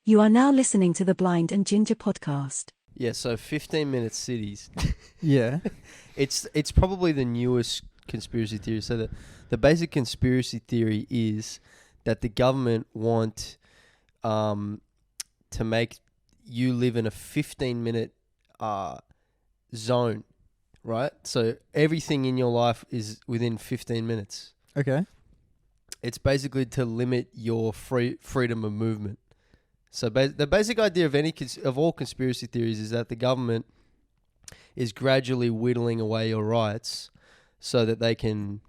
You are now listening to the Blind and Ginger podcast. Yeah, so 15-minute cities. Yeah. It's probably the newest conspiracy theory. So the basic conspiracy theory is that the government want to make you live in a 15-minute zone, right? So everything in your life is within 15 minutes. Okay. It's basically to limit your freedom of movement. So the basic idea of all conspiracy theories is that the government is gradually whittling away your rights so that they can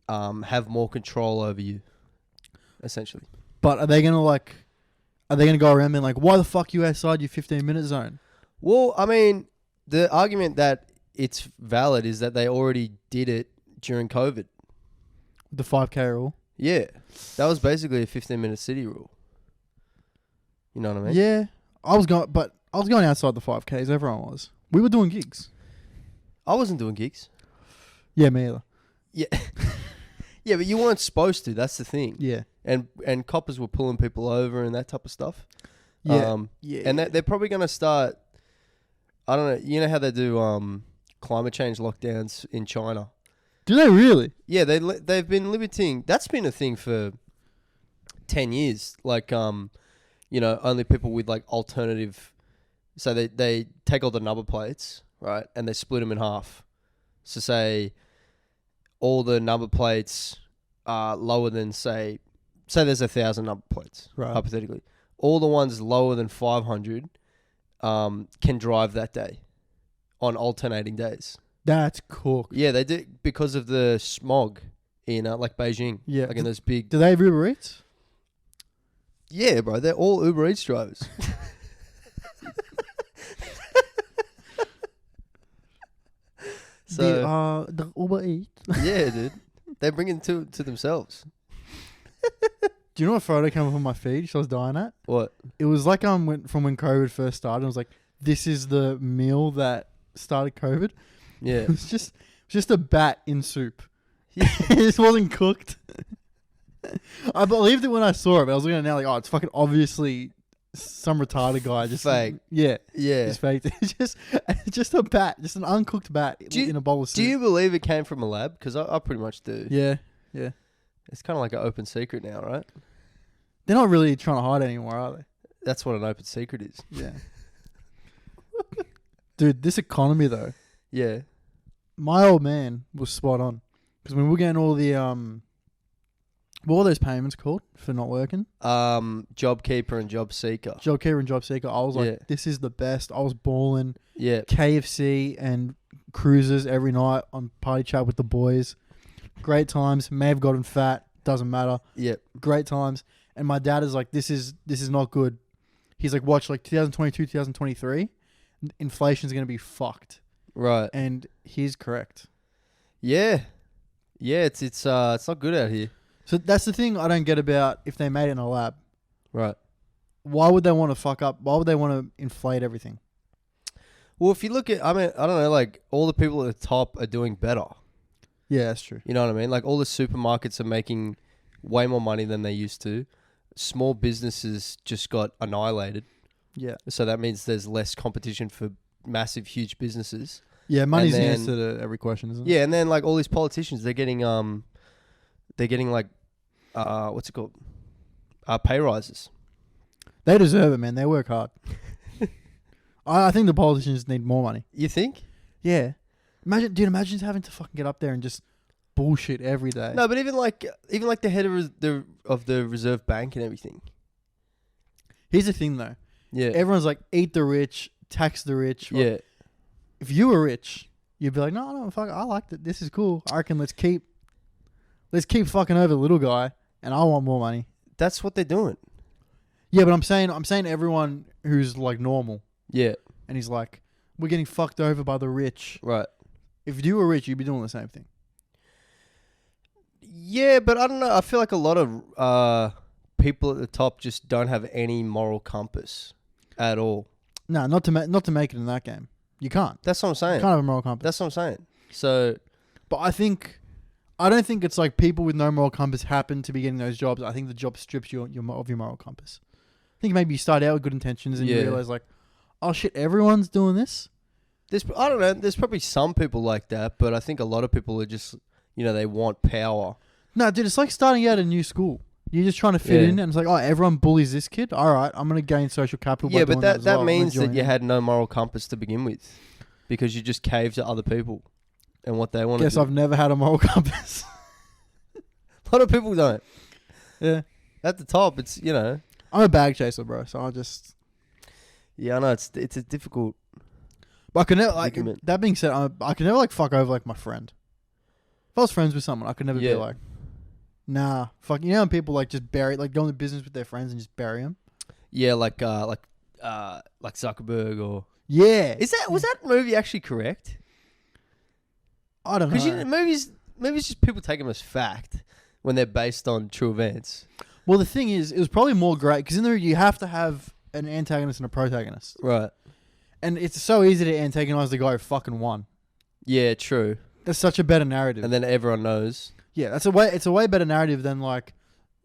have more control over you, essentially. But are they gonna go around being like, why the fuck you outside your 15-minute zone? Well, I mean, the argument that it's valid is that they already did it during COVID. The 5K rule. Yeah, that was basically a 15-minute city rule. You know what I mean? Yeah. I was going outside the 5Ks. Everyone was. We were doing gigs. I wasn't doing gigs. Yeah, me either. Yeah. Yeah, but you weren't supposed to. That's the thing. Yeah. And coppers were pulling people over and that type of stuff. Yeah. And they're probably going to start, I don't know, you know how they do climate change lockdowns in China? Do they really? Yeah, they've been limiting. That's been a thing for 10 years. Like, only people with like alternative. So they take all the number plates, right, and they split them in half. So say all the number plates are lower than say there's 1,000 number plates, Right. hypothetically. All the ones lower than 500 can drive that day on alternating days. That's cool. Yeah, they do because of the smog in like Beijing. Yeah. Like in those big. Do they have Uber Eats? Yeah, bro, they're all Uber Eats drivers. So the Uber Eats. yeah, dude, they bring it to themselves. Do you know what photo came up on my feed? I was dying at. What? It was like from when COVID first started. It was like, this is the meal that started COVID. Yeah, It was just a bat in soup. It just wasn't cooked. I believed it when I saw it, but I was looking at it now like, oh, it's fucking obviously some retarded guy just fake. Yeah, Yeah. just faked it. It's just a bat, just an uncooked bat in a bowl of soup. Do you believe it came from a lab? Because I pretty much do. Yeah. It's kind of like an open secret now, right? They're not really trying to hide anymore, are they? That's what an open secret is. Yeah. Dude, this economy though, Yeah. my old man was spot on because when we were getting all the what were those payments called for not working? JobKeeper and JobSeeker. JobKeeper and JobSeeker. I was like, Yeah. this is the best. I was balling. Yeah. KFC and cruises every night on party chat with the boys. Great times. May have gotten fat. Doesn't matter. Yeah. Great times. And my dad is like, this is not good. He's like, watch like 2022, 2023. Inflation's going to be fucked. Right. And he's correct. Yeah. Yeah. It's not good out here. So that's the thing I don't get about if they made it in a lab. Right. Why would they want to fuck up? Why would they want to inflate everything? Well, if you look at, I mean, I don't know, like all the people at the top are doing better. Yeah, that's true. You know what I mean? Like all the supermarkets are making way more money than they used to. Small businesses just got annihilated. Yeah. So that means there's less competition for massive, huge businesses. Yeah, money's the then- answer to every question, isn't it? Yeah, and then like all these politicians, they're getting like, what's it called? Pay rises. They deserve it, man. They work hard. I think the politicians need more money. You think? Yeah. Imagine having to fucking get up there and just bullshit every day. No, but even like the head of the Reserve Bank and everything. Here's the thing, though. Yeah. Everyone's like, eat the rich, tax the rich. Well, Yeah. if you were rich, you'd be like, no, fuck, I like it. This is cool. I reckon let's keep fucking over the little guy, and I want more money. That's what they're doing. Yeah, but I'm saying everyone who's like normal, Yeah. and he's like, we're getting fucked over by the rich. Right. If you were rich, you'd be doing the same thing. Yeah, but I don't know. I feel like a lot of people at the top just don't have any moral compass at all. No, not to make it in that game. You can't. That's what I'm saying. You can't have a moral compass. That's what I'm saying. So, But I don't think it's like people with no moral compass happen to be getting those jobs. I think the job strips you of your moral compass. I think maybe you start out with good intentions and you Yeah. realize like, oh shit, everyone's doing this. I don't know. There's probably some people like that, but I think a lot of people are just, they want power. No, dude, it's like starting out a new school. You're just trying to fit Yeah. in, and it's like, oh, everyone bullies this kid. All right, I'm gonna gain social capital. Yeah, by but doing that as well. I'm means gonna that join you in. had no moral compass to begin with, because you just caved to other people and what they want to Guess do. I've never had a moral compass. A lot of people don't. Yeah, At the top, it's I'm a bag chaser, bro. So I just. Yeah, I know it's a difficult. But I could never like. predicament. That being said, I could never like fuck over like my friend. If I was friends with someone, I could never be Yeah. like, nah, fuck. You know when people like just bury, like go into business with their friends and just bury them. Yeah, like Zuckerberg or. Yeah, Was that movie actually correct? I don't know. Because movies just people take them as fact when they're based on true events. Well, the thing is, it was probably more great because in there you have to have an antagonist and a protagonist, Right. and it's so easy to antagonize the guy who fucking won. Yeah, true. That's such a better narrative. And then everyone knows. Yeah, it's a way better narrative than like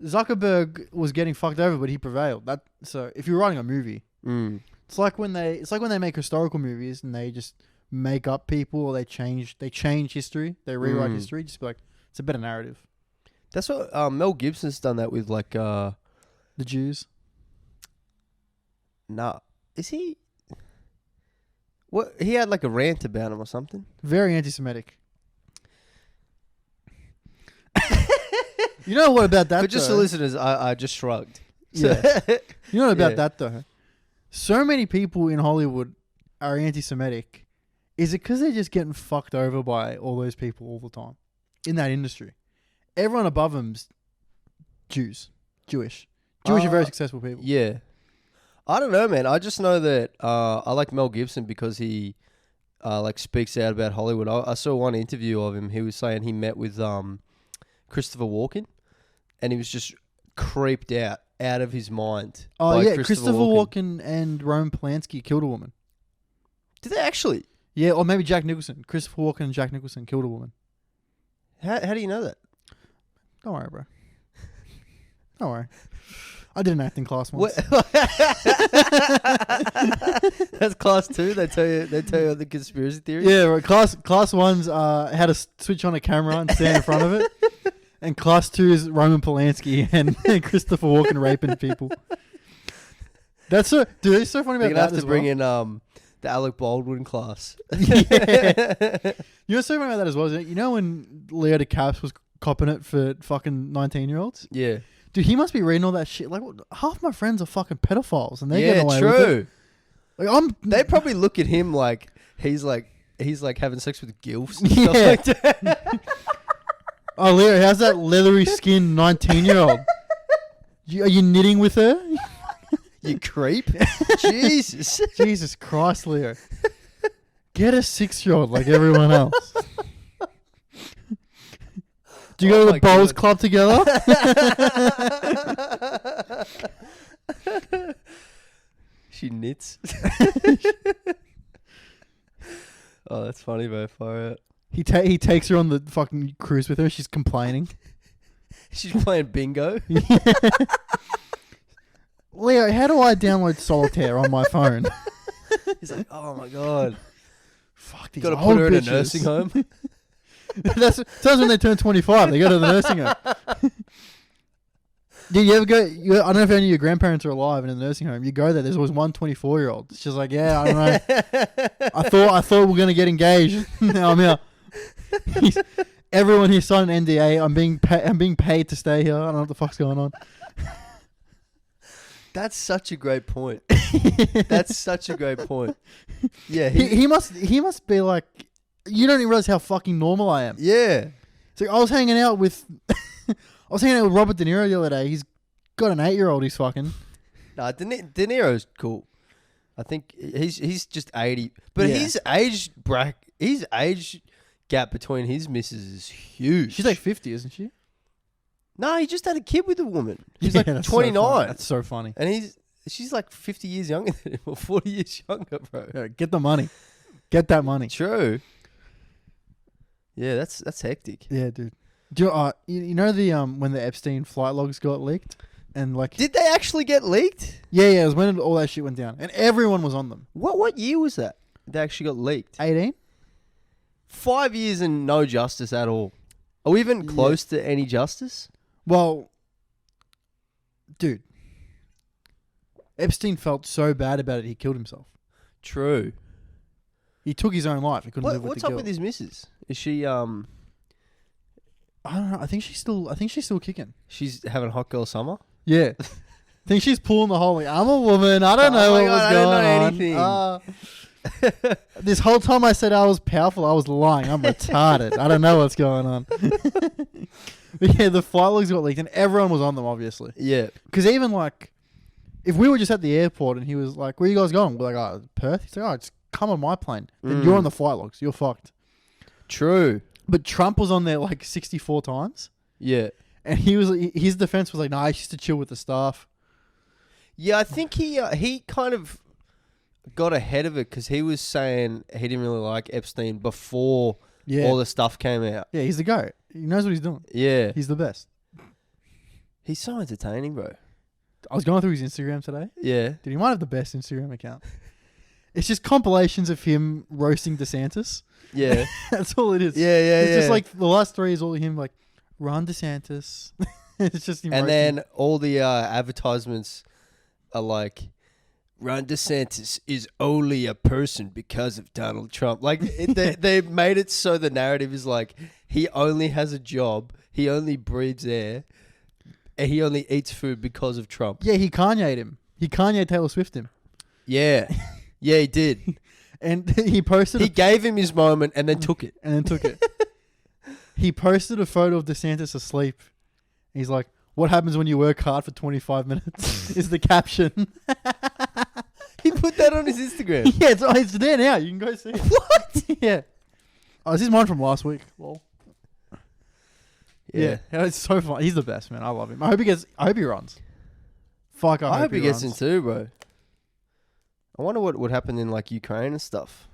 Zuckerberg was getting fucked over, but he prevailed. So if you're writing a movie, it's like when they make historical movies and they just make up people or they change history, they rewrite history. Just be like, it's a better narrative. That's what Mel Gibson's done that with, like. The Jews. Nah, is he? What he had like a rant about him or something. Very anti-Semitic. You know what about that? But just though? the listeners, I just shrugged. Yeah. You know what about Yeah. that though? So many people in Hollywood are anti-Semitic. Is it because they're just getting fucked over by all those people all the time in that industry? Everyone above them's Jewish. Jewish are very successful people. Yeah. I don't know, man. I just know that I like Mel Gibson because he like speaks out about Hollywood. I saw one interview of him. He was saying he met with Christopher Walken, and he was just creeped out of his mind. Oh by yeah, Christopher Walken and Roman Polanski killed a woman. Did they actually? Yeah, or maybe Jack Nicholson. Christopher Walken and Jack Nicholson killed a woman. How do you know that? Don't worry, bro. Don't worry. I did an acting class once. That's class 2. They tell you the conspiracy theory. Yeah, right. Class one's had to switch on a camera and stand in front of it, and class 2 is Roman Polanski and Christopher Walken raping people. That's so, dude. It's so funny They're about gonna that. have to bring in the Alec Baldwin class. Yeah. You know what's so funny about that as well? Is it, you know when Leo DiCaprio was copping it for fucking 19-year-olds? Yeah. Dude, he must be reading all that shit. Like, half my friends are fucking pedophiles, and they're Yeah, getting away with it. true. Like, They probably look at him like he's like having sex with gilfs and stuff Yeah. like that. Oh, Leo, how's that leathery skinned 19-year-old? Are you knitting with her? You creep. Jesus. Jesus Christ, Leo. Get a 6-year-old like everyone else. Do you go to the bowls club together? She knits. Oh, that's funny, bro. Far out. He takes her on the fucking cruise with her. She's complaining. She's playing bingo. Leo, how do I download Solitaire on my phone? He's like, oh my god. Fuck these Got to old put her in a bitches. nursing home. That's when they turn 25. They go to the nursing home. Did you ever go? I don't know if any of your grandparents are alive in a nursing home. You go there. There's always one 24-year-old. She's like, yeah, I don't know. I thought we were gonna get engaged. Now I'm here. Everyone here signed an NDA. I'm being paid to stay here. I don't know what the fuck's going on. That's such a great point. That's such a great point. Yeah. He must be like, you don't even realize how fucking normal I am. Yeah. It's like I was hanging out with Robert De Niro the other day. He's got an 8-year-old. He's fucking. Nah, De Niro's cool. I think he's just 80, but Yeah. his age gap between his missus is huge. She's like 50, isn't she? No, he just had a kid with a woman. He's Yeah, like that's so 29. funny. That's so funny. And she's like 50 years younger than him, or 40 years younger, bro. Yeah, get the money. Get that money. True. Yeah, that's hectic. Yeah, dude. Do you know the when the Epstein flight logs got leaked? And like, Did they actually get leaked? yeah, it was when all that shit went down, and everyone was on them. What year was that? They actually got leaked. 18. 5 years and no justice at all. Are we even close to any justice? Well, dude, Epstein felt so bad about it he killed himself. True. He took his own life. He couldn't live with What's the up guilt. with his missus? Is she I don't know. I think she's still kicking. she's having a hot girl summer? Yeah. I think she's pulling the whole, like, I'm a woman. I don't know Oh what my God, was I didn't going know on. anything. This whole time I said I was powerful, I was lying. I'm retarded. I don't know what's going on. But yeah, the flight logs got leaked and everyone was on them, obviously. Yeah. Because even like, if we were just at the airport and he was like, where are you guys going? We're like, oh, Perth? He's like, oh, just come on my plane. Then you're on the flight logs. You're fucked. True. But Trump was on there like 64 times. Yeah. And his defense was like, nah, I used to chill with the staff. Yeah, I think he kind of got ahead of it because he was saying he didn't really like Epstein before all the stuff came out. Yeah, he's the GOAT. He knows what he's doing. Yeah. He's the best. He's so entertaining, bro. I was going through his Instagram today. Yeah. Dude, he might have the best Instagram account. It's just compilations of him roasting DeSantis. Yeah. That's all it is. Yeah, It's just like the last 3 is all him like, Ron DeSantis. It's just him and roasting. then all the advertisements are like, Ron DeSantis is only a person because of Donald Trump. Like, they made it so the narrative is like, he only has a job, he only breathes air, and he only eats food because of Trump. Yeah, he Kanye'd him. He Kanye Taylor Swift him. Yeah. Yeah, he did. And he posted... He gave him his moment and then took it. And then took it. He posted a photo of DeSantis asleep. He's like, what happens when you work hard for 25 minutes is the caption. He put that on his Instagram. Yeah, it's there now. You can go see it. What? Yeah. Oh, this is mine from last week. Lol. Yeah. It's so fun. He's the best, man. I love him. I hope he runs. Fuck, I hope he gets in runs. too, bro. I wonder what would happen in like Ukraine and stuff.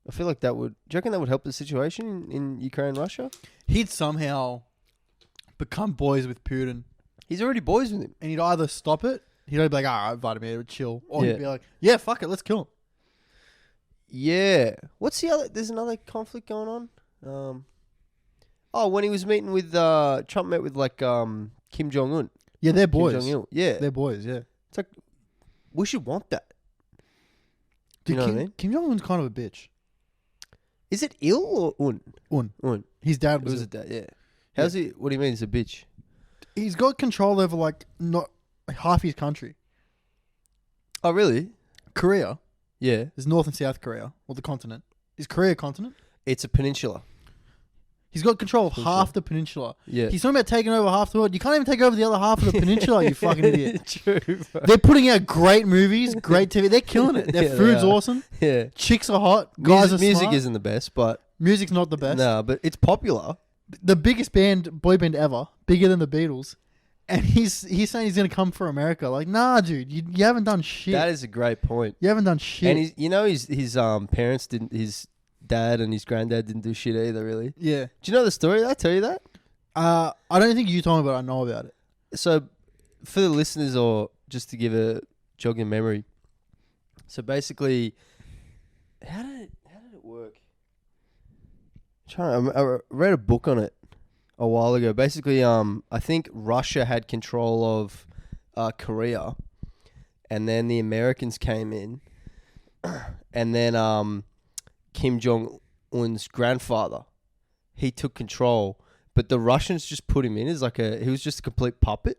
I feel like that would... Do you reckon that would help the situation in Ukraine and Russia? He'd somehow become boys with Putin. He's already boys with him. And he'd either stop it, he'd either be like, all right, Vladimir, chill. Or Yeah. he'd be like, yeah, fuck it, let's kill him. Yeah. What's the other... There's another conflict going on. When he was meeting with... Trump met with like Kim Jong-un. Yeah, they're boys. Kim Jong-il. Yeah. They're boys, yeah. It's like... We should want that. Dude, You know what I mean? Kim Jong-un's kind of a bitch. Is it ill or un? Un. Un. His dad It was was a dad, yeah. How's he... What do you mean he's a bitch? He's got control over like not half his country. Oh, really? Korea. Yeah. There's North and South Korea, or the continent. Is Korea a continent? It's a peninsula. He's got control of half the peninsula. Yeah. He's talking about taking over half the world. You can't even take over the other half of the peninsula, you fucking idiot. True, bro. They're putting out great movies, great TV. They're killing it. Their Yeah, they food's are. awesome. Yeah. Chicks are hot. Guys are Music smart. isn't the best, but... Music's not the best. No, but it's popular. The biggest boy band ever, bigger than the Beatles. And he's saying he's going to come for America. Like, nah, dude, you haven't done shit. That is a great point. You haven't done shit. And his parents didn't... His dad and his granddad didn't do shit either, really. Yeah. Do you know the story? Did I tell you that? I don't think you told me, but I know about it. So, for the listeners, or just to give a jog in memory. So basically, how did it work? I read a book on it a while ago. Basically, I think Russia had control of Korea, and then the Americans came in, and then Kim Jong-un's grandfather, he took control. But the Russians just put him in as he was just a complete puppet.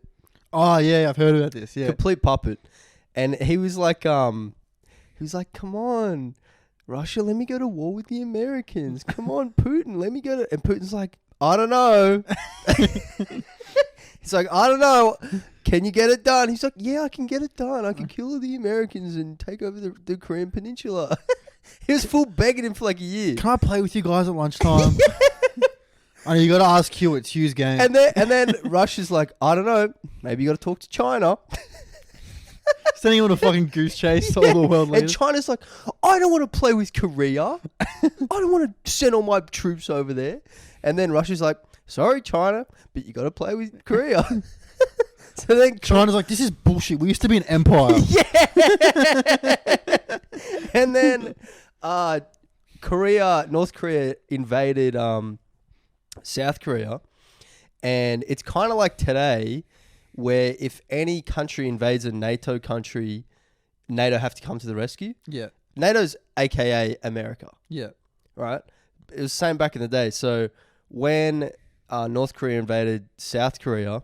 Oh, yeah, I've heard about this, yeah. Complete puppet. And he was like, come on, Russia, let me go to war with the Americans. Come on, Putin, let me go to... And Putin's like, I don't know. He's like, I don't know. Can you get it done? He's like, yeah, I can get it done. I can kill the Americans and take over the Korean Peninsula. He was full begging him for like a year. Can I play with you guys at lunchtime? I know you got to ask Hugh. It's Hugh's game. And then Russia's like, I don't know. Maybe you got to talk to China. Sending him on a fucking goose chase to all the world And leaders. China's like, I don't want to play with Korea. I don't want to send all my troops over there. And then Russia's like, sorry, China, but you got to play with Korea. So then China's like, this is bullshit. We used to be an empire. and then North Korea invaded South Korea, and it's kind of like today, where if any country invades a NATO country, NATO have to come to the rescue. Yeah. NATO's AKA America, Yeah. right? It was the same back in the day. So when North Korea invaded South Korea,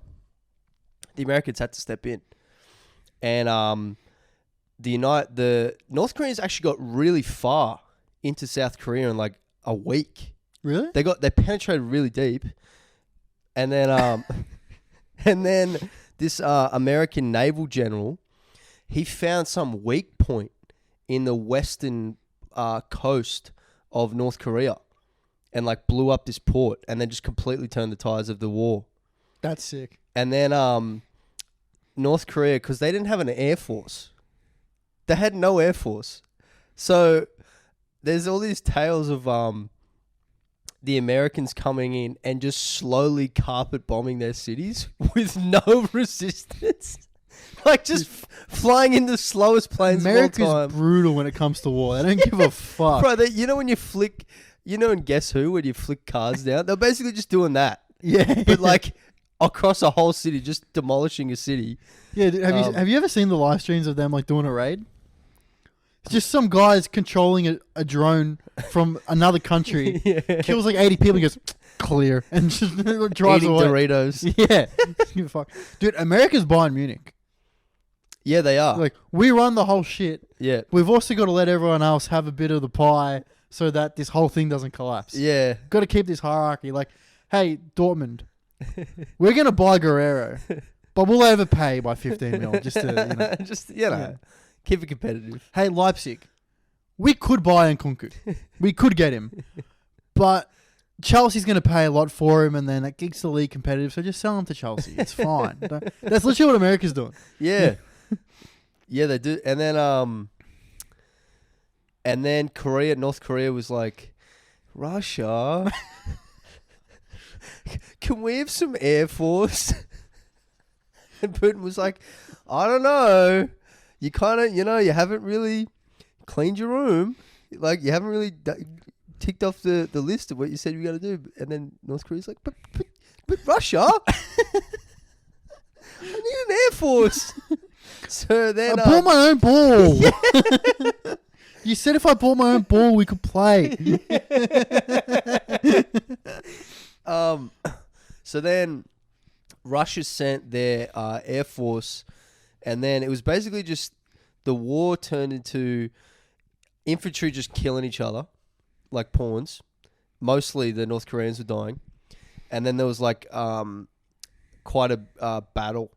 the Americans had to step in, and the North Koreans actually got really far into South Korea in like a week. Really? They penetrated really deep, and then this American naval general, he found some weak point in the western coast of North Korea, and like blew up this port, and then just completely turned the tides of the war. That's sick. And then North Korea, because they didn't have an air force, they had no air force, so there's all these tales of the Americans coming in and just slowly carpet bombing their cities with no resistance. Like just flying in the slowest planes America's of all time. brutal when it comes to war. They don't give a fuck. Bro, you know when you flick, you know in Guess Who, when you flick cars down? They're basically just doing that. Yeah. But like across a whole city, just demolishing a city. Yeah, dude, have you ever seen the live streams of them like doing a raid? It's just some guys controlling a drone from another country, kills like 80 people and goes, clear, and just drives Eating away. Doritos. Yeah. Give a fuck. Dude, America's buying Munich. Yeah, they are. Like, we run the whole shit. Yeah. We've also got to let everyone else have a bit of the pie so that this whole thing doesn't collapse. Yeah. Got to keep this hierarchy. Like, hey, Dortmund, we're going to buy Guerrero, but we'll overpay by 15 mil just to, Yeah. Keep it competitive. Hey, Leipzig, we could buy Nkunku. We could get him. But Chelsea's going to pay a lot for him, and then it keeps the league competitive, so just sell him to Chelsea. It's fine. That's literally what America's doing. Yeah. Yeah, they do. And then North Korea was like, Russia, can we have some air force? And Putin was like, I don't know. You kind of, you haven't really cleaned your room. Like, you haven't really ticked off the list of what you said you were going to do. And then North Korea's like, but Russia, I need an air force. So then I bought my own ball. You said if I bought my own ball, we could play. So then Russia sent their air force, and then it was basically just the war turned into infantry just killing each other like pawns. Mostly the North Koreans were dying, and then there was like quite a battle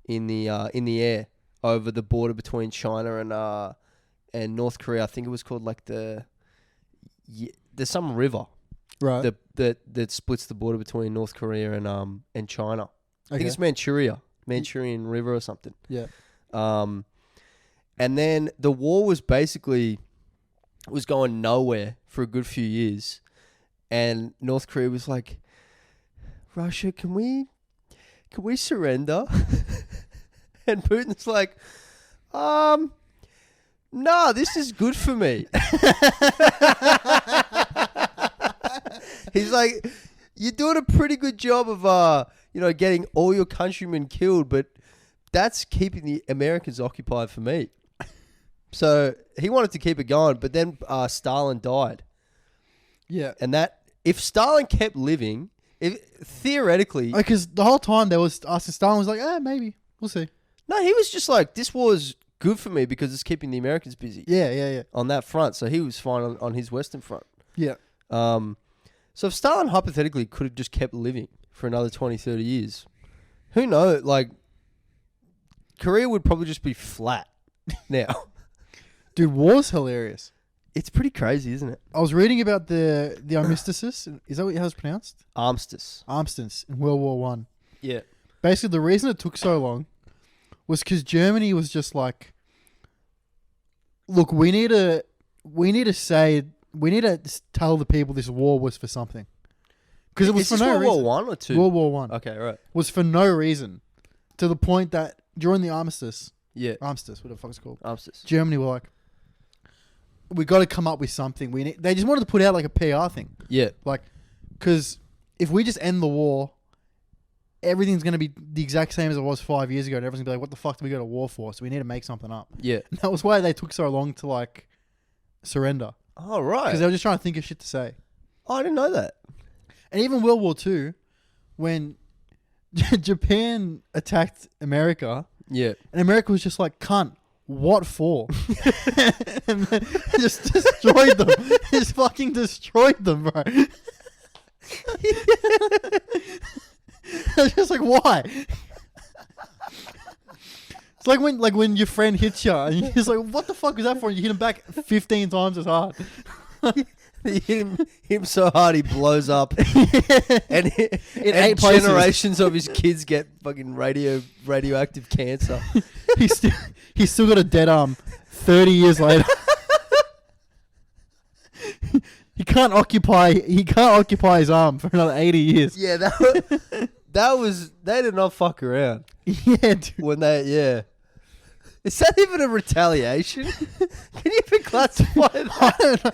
in the air over the border between China and North Korea. I think it was called like there's some river, Right. that splits the border between North Korea and China. I think Okay. it's Manchurian River or something. Yeah. And then the war was going nowhere for a good few years, and North Korea was like, Russia, can we surrender? And Putin's like, no, this is good for me. He's like, you're doing a pretty good job of, getting all your countrymen killed, but that's keeping the Americans occupied for me. So he wanted to keep it going, but then Stalin died. Yeah. And that, if Stalin kept living, theoretically... Because the whole time there was us and Stalin was like, maybe. We'll see. No, he was just like, this war's good for me because it's keeping the Americans busy. Yeah. On that front. So he was fine on his western front. Yeah. So if Stalin hypothetically could have just kept living for another 20, 30 years, who knows? Like, Korea would probably just be flat now. Dude, war's hilarious. It's pretty crazy, isn't it? I was reading about the armistice. Is that how it's pronounced? Armistice. Armistice in World War One. Yeah. Basically, the reason it took so long was because Germany was just like, look, we need to tell the people this war was for something. Because it was Is for this no World reason. War One or Two? World War One. Okay, right. Was for no reason. To the point that during the armistice, Yeah. whatever the fuck it's called, Armistice. Germany were like, we got to come up with something. They just wanted to put out like a PR thing. Yeah. Like, because if we just end the war, everything's going to be the exact same as it was 5 years ago. And everyone's going to be like, what the fuck do we go to war for? So we need to make something up. Yeah. And that was why they took so long to like surrender. Oh, right. Because they were just trying to think of shit to say. Oh, I didn't know that. And even World War II, when Japan attacked America, Yeah. and America was just like, cunt, what for? And then just destroyed them. Just fucking destroyed them, bro. I was just like, why? It's like when your friend hits you and you're just like, what the fuck is that for? And you hit him back 15 times as hard. You hit him so hard he blows up, and 8 places. generations of his kids get fucking radioactive cancer. He's still got a dead arm 30 years later. He can't occupy his arm for another 80 years. Yeah, they did not fuck around Yeah, dude. when they Is that even a retaliation? Can you even classify that? I don't know.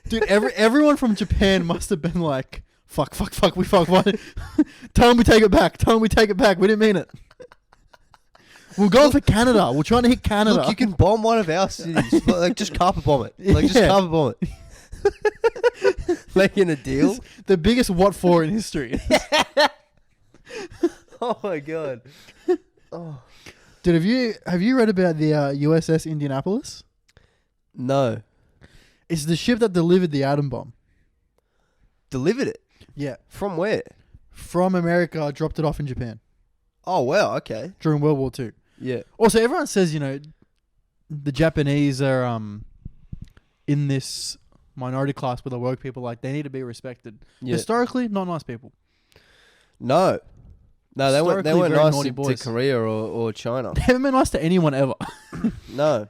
Dude, everyone from Japan must have been like, fuck, we fuck, what? Tell them we take it back. We didn't mean it. We're going for Canada. We're trying to hit Canada. Look, you can bomb one of our cities. Like, just carpet bomb it. Just Yeah. carpet bomb it. Making a deal. It's the biggest what for in history. Oh my god. Oh. Dude, have you read about the USS Indianapolis? No. It's the ship that delivered the atom bomb. Delivered it? Yeah. From where? From America, dropped it off in Japan Oh wow, okay. during World War II. Yeah. Also, everyone says, the Japanese are in this minority class with the woke people, like, they need to be respected. Yeah. Historically, not nice people. No, they weren't Historically, very nice naughty to boys. Korea or China. They haven't been nice to anyone ever. No.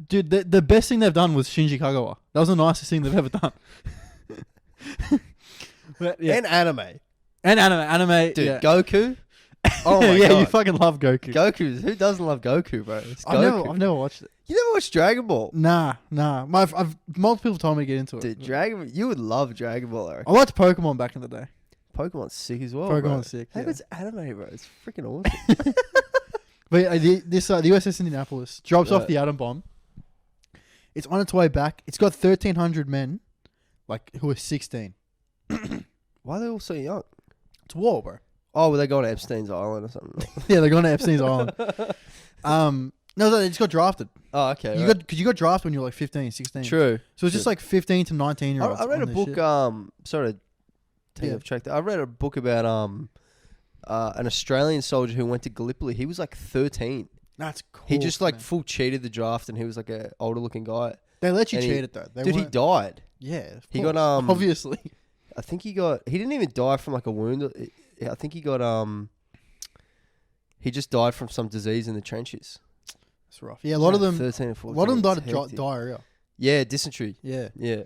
Dude, the best thing they've done was Shinji Kagawa. That was the nicest thing they've ever done. But, yeah. And anime. And anime. Dude, yeah. Goku? Oh my yeah, god. you fucking love Goku. Who doesn't love Goku, bro? It's Goku. I've never watched it. You never watched Dragon Ball? Nah. Multiple people told me to get into it. Dude, you would love Dragon Ball, I reckon. I watched Pokemon back in the day. Pokemon's sick as well, Pokemon's bro. sick, Hey, yeah. but it's anime, bro. It's freaking awesome. But the USS Indianapolis drops off Right. the atom bomb. It's on its way back. It's got 1,300 men, like, who are 16. Why are they all so young? It's war, bro. Oh, were they going to Epstein's Island or something? Yeah, they're going to Epstein's Island. No, they just got drafted. Oh, okay. Because you got drafted when you were like 15, 16. True. So it's just like 15 to 19-year-olds. I read a book. Sorry to take off track. I read a book about an Australian soldier who went to Gallipoli. He was like 13. That's cool. He just like man. full cheated the draft, and he was like a older looking guy. They let you and cheat it though. Dude, he died. Yeah. of He got, course. Obviously. I think he didn't even die from like a wound. I think he got he just died from some disease in the trenches. It's rough. Yeah, a lot of them. 13 or A 14. lot of them died It's of hectic. diarrhea. Yeah, dysentery. Yeah. Yeah.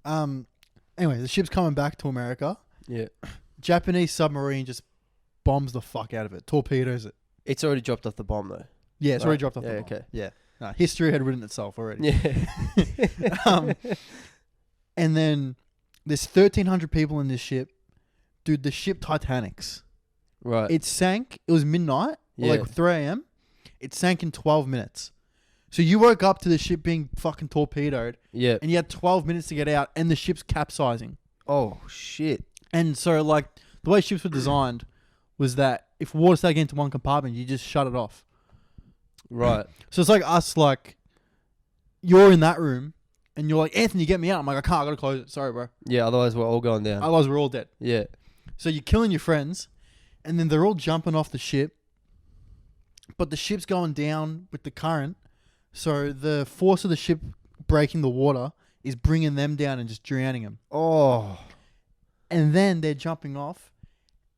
Anyway, the ship's coming back to America. Yeah. Japanese submarine just bombs the fuck out of it. Torpedoes it. It's already dropped off the bomb though. Yeah, it's already Right. dropped off Yeah, the bomb. okay. Yeah. Nah, history had written itself already. Yeah. And then there's 1,300 people in this ship. Dude, the ship Titanic's. Right. It sank. It was midnight, or Yeah. like 3 a.m. It sank in 12 minutes. So you woke up to the ship being fucking torpedoed, Yeah. and you had 12 minutes to get out, and the ship's capsizing. Oh shit. And so, like, the way ships were designed was that if water started getting into one compartment, you just shut it off. Right. So it's like us, like, you're in that room, and you're like, Anthony, get me out. I'm like, I can't, I gotta close it. Sorry, bro. Yeah. Otherwise, we're all going down. Otherwise, we're all dead. Yeah. So you're killing your friends, and then they're all jumping off the ship, but the ship's going down with the current, so the force of the ship breaking the water is bringing them down and just drowning them. Oh. And then they're jumping off,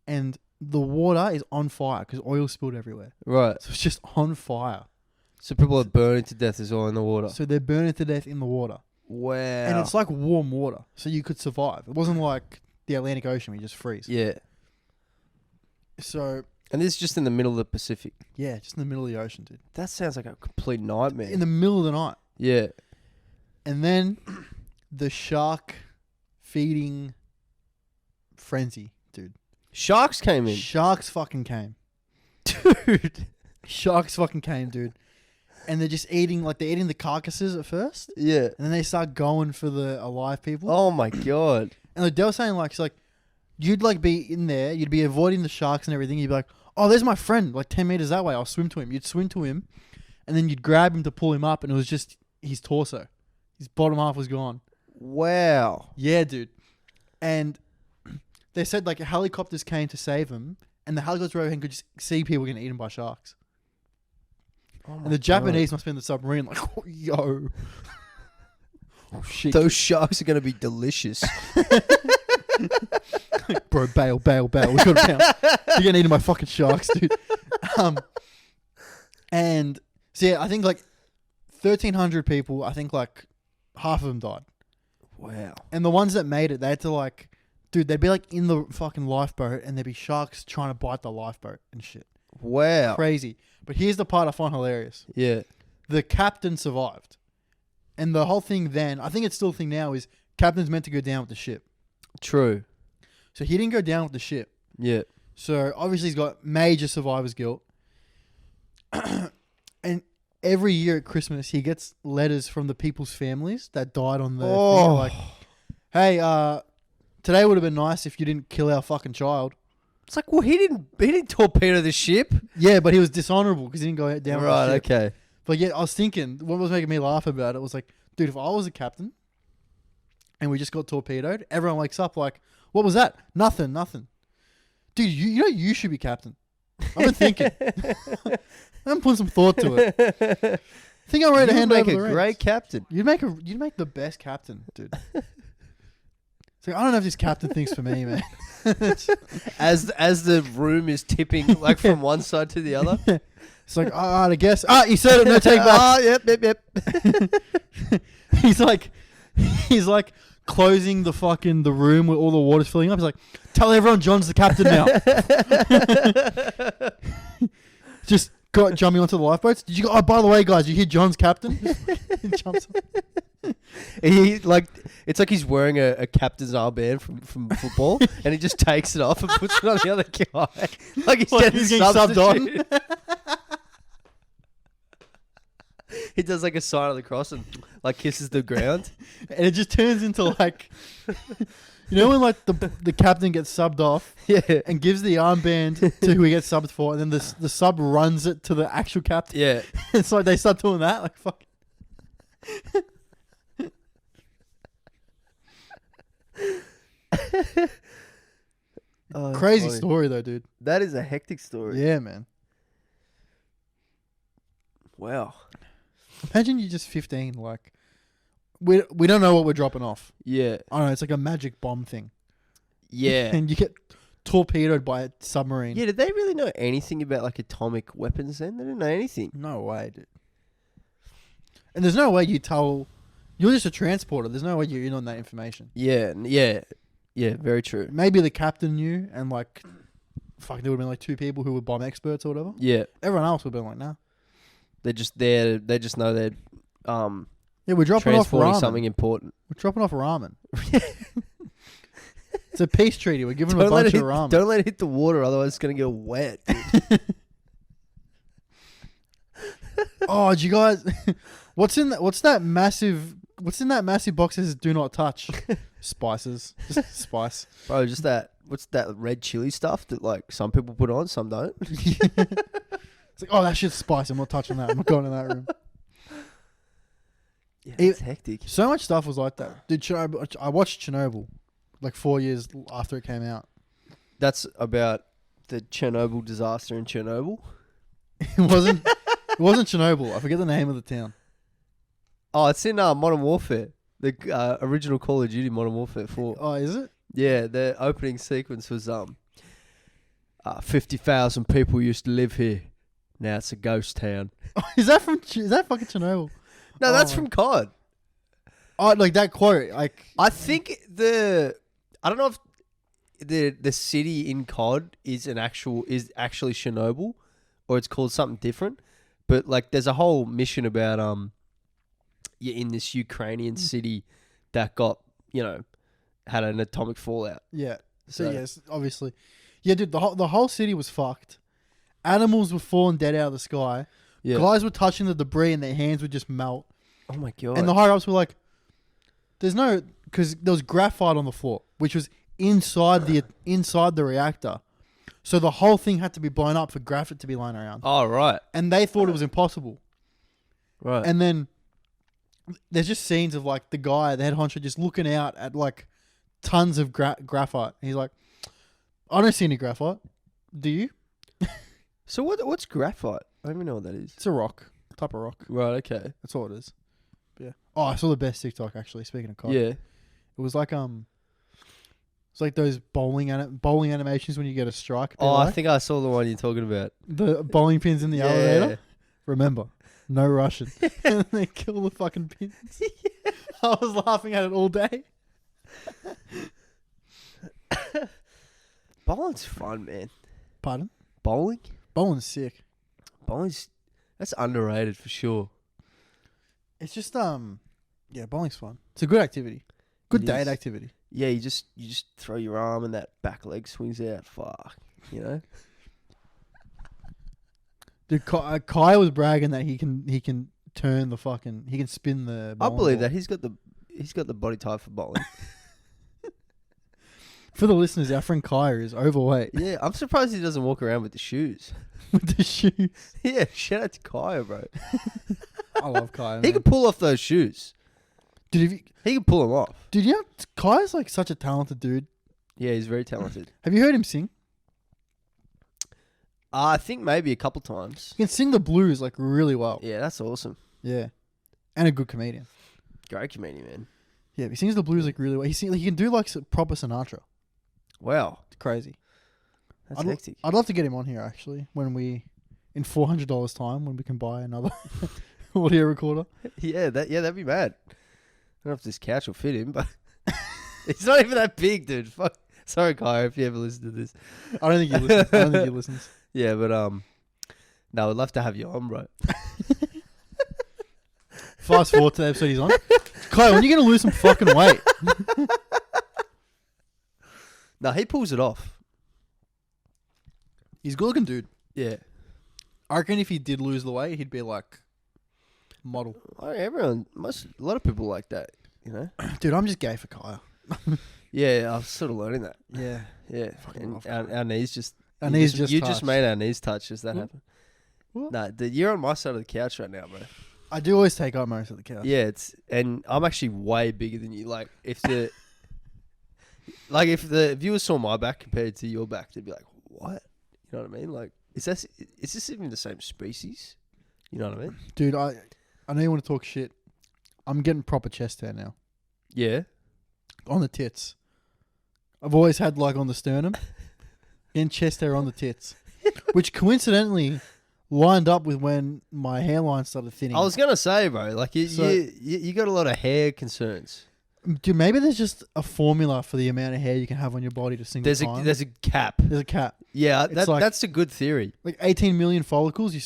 and the water is on fire because oil spilled everywhere. Right. So it's just on fire. So people are burning to death as well in the water. So they're burning to death in the water. Wow. And it's like warm water, so you could survive. It wasn't like the Atlantic Ocean where you just freeze. Yeah. So And this is just in the middle of the Pacific. Yeah, just in the middle of the ocean, dude. That sounds like a complete nightmare. In the middle of the night. Yeah. And then the shark feeding frenzy, dude. Sharks came in. Sharks fucking came. Dude. Sharks fucking came, dude. And they're just eating, like, they're eating the carcasses at first. Yeah. And then they start going for the alive people. Oh my God. And like, they were saying, like, it's like, you'd, like, be in there, you'd be avoiding the sharks and everything. You'd be like, oh, there's my friend, like, 10 meters that way. I'll swim to him. You'd swim to him. And then you'd grab him to pull him up. And it was just his torso. His bottom half was gone. Wow. Yeah, dude. And they said, like, helicopters came to save him. And the helicopters overhead could just see people getting eaten by sharks. Oh And the Japanese must be in the submarine like, oh, yo. Oh, shit. Those sharks are going to be delicious. Bro, bail. We got to pound. You're getting eaten by fucking sharks, dude. And so, yeah, I think like 1,300 people, I think like half of them died. Wow. And the ones that made it, they had to like, dude, they'd be like in the fucking lifeboat and there'd be sharks trying to bite the lifeboat and shit. Wow. Crazy. But here's the part I find hilarious. Yeah. The captain survived. And the whole thing then, I think it's still a thing now, is captain's meant to go down with the ship. True. So he didn't go down with the ship. Yeah. So obviously he's got major survivor's guilt. And every year at Christmas, he gets letters from the people's families that died on the thing. Like, hey, today would have been nice if you didn't kill our fucking child. It's like, well, he didn't torpedo the ship. Yeah, but he was dishonorable because he didn't go down with the Right, ship. okay. But yeah, I was thinking, what was making me laugh about it was like, dude, if I was a captain and we just got torpedoed, everyone wakes up like, what was that? Nothing. Dude, you know you should be captain. I've been thinking. I'm putting some thought to it. I think I'm ready to hand over the You'd make a reins. great captain. You'd make the best captain, dude. It's like, I don't know if this captain thinks for me, man. As the room is tipping like from one side to the other. It's like, I guess. You said it, no take back. Oh, yep. He's like closing the room where all the water's filling up. He's like, tell everyone John's the captain now. Just got jumping onto the lifeboats. Did you go? Oh, by the way, guys, you hear John's captain? He jumps on. He like it's like he's wearing a captain's armband from football, and he just takes it off and puts it on the other guy. Like he's getting subbed on. He does like a sign of the cross and like kisses the ground, and it just turns into like, you know when like the captain gets subbed off, yeah, and gives the armband to who he gets subbed for, and then the sub runs it to the actual captain. yeah. It's like they start doing that, like fuck. Oh, Crazy funny. story though, dude. That is a hectic story. Yeah, man. Wow. Imagine you're just 15, like we don't know what we're dropping off. Yeah. I don't know, it's like a magic bomb thing. Yeah. And you get torpedoed by a submarine. Yeah, did they really know anything about like atomic weapons then? They didn't know anything. No way, dude. And there's no way you're just a transporter. There's no way you're in on that information. Yeah, very true. Maybe the captain knew, and like, fuck, there would have been like 2 people who were bomb experts or whatever. Yeah. Everyone else would have been like, nah. They're just there. They just know they're Yeah, we're dropping off transporting ramen. something important. We're dropping off ramen. It's a peace treaty. We're giving them a bunch of ramen. Don't let it hit the water, otherwise it's gonna get wet. Dude. Oh, did you guys? What's in that massive box that says "Do not touch"? Spices, just spice. Bro, just that. What's that red chili stuff that like some people put on, some don't? It's like, oh, that shit's spice. I'm not touching that. I'm not going in that room. Yeah, it's hectic. So much stuff was like that, dude. Chernobyl, I watched Chernobyl like 4 years after it came out. That's about the Chernobyl disaster in Chernobyl. It wasn't Chernobyl. I forget the name of the town. Oh, it's in Modern Warfare, the original Call of Duty Modern Warfare 4. Oh, is it? Yeah, the opening sequence was 50,000 people used to live here. Now it's a ghost town. Oh, is that fucking Chernobyl? No, that's Oh. from COD. Oh, like that quote. Like, I think I don't know the city in COD is actually Chernobyl, or it's called something different. But like, there's a whole mission about you're in this Ukrainian city that got had an atomic fallout. Yeah. So yes, obviously, yeah, dude. The whole city was fucked. Animals were falling dead out of the sky. Yeah. Guys were touching the debris and their hands would just melt. Oh my god. And the higher ups were like, "There's no," because there was graphite on the floor, which was inside the reactor. So the whole thing had to be blown up for graphite to be lying around. Oh right. And they thought it was impossible. Right. And then there's just scenes of like the head honcho, just looking out at like tons of graphite. And he's like, "I don't see any graphite. Do you?" So what's graphite? I don't even know what that is. It's a rock, type of rock. Right. Okay. That's all it is. Yeah. Oh, I saw the best TikTok actually. Speaking of COD, Yeah. it was like it's like those bowling animations when you get a strike. Oh, I think I saw the one you're talking about. The bowling pins in the elevator. Remember, no Russian. And they kill the fucking pins. I was laughing at it all day. Bowling's fun, man. Pardon? Bowling? Bowling's sick. That's underrated for sure. It's just yeah, bowling's fun. It's a good activity. Good It date is. activity. Yeah, you just throw your arm and that back leg swings out. Fuck, Dude, Kai was bragging that he can turn the fucking he can spin the I bowling believe ball. that he's got the body type for bowling. For the listeners, our friend Kai is overweight Yeah, I'm surprised he doesn't walk around with the shoes. with the shoes. Yeah, shout out to Kaya, bro. I love Kai. He Man. can pull off those shoes. Dude, He can pull them off. you know Kai's like such a talented dude. Yeah, he's very talented. Have you heard him sing? I think maybe a couple times. He can sing the blues like really well. Yeah, that's awesome. Yeah, and a good comedian. Great comedian, man. Yeah, he sings the blues like really well. He can do like proper Sinatra. Wow, It's crazy. that's hectic. I'd love to get him on here actually when we in $400 time when we can buy another audio recorder. Yeah, that'd be mad. I don't know if this couch will fit him, but it's not even that big, dude. Fuck. Sorry, Kai, if you ever listen to this. I don't think he listens. Yeah, but no, I'd love to have you on, bro. Fast forward to the episode he's on. Kai, when are you going to lose some fucking weight? No, he pulls it off. He's a good looking dude. Yeah. I reckon if he did lose the weight, he'd be like model. A lot of people like that, Dude, I'm just gay for Kaya. Yeah, I'm sort of learning that. Yeah. Yeah, Fucking and love our knees just. Our you knees just just touched. made our knees touch. Does that What? happen? What? No, you're on my side of the couch right now, bro. I do always take up most of the couch. Yeah, and I'm actually way bigger than you. Like if the viewers saw my back compared to your back, they'd be like, "What?" You know what I mean? Like, is this even the same species? You know what I mean? Dude, I know you want to talk shit. I'm getting proper chest hair now. Yeah. On the tits. I've always had like on the sternum. Getting chest hair on the tits. Which coincidentally lined up with when my hairline started thinning. I was gonna say, bro, like So- you got a lot of hair concerns. Dude, maybe there's just a formula for the amount of hair you can have on your body to single time. There's a cap. There's a cap. Yeah, It's like- that's a good theory. Like 18 million follicles, you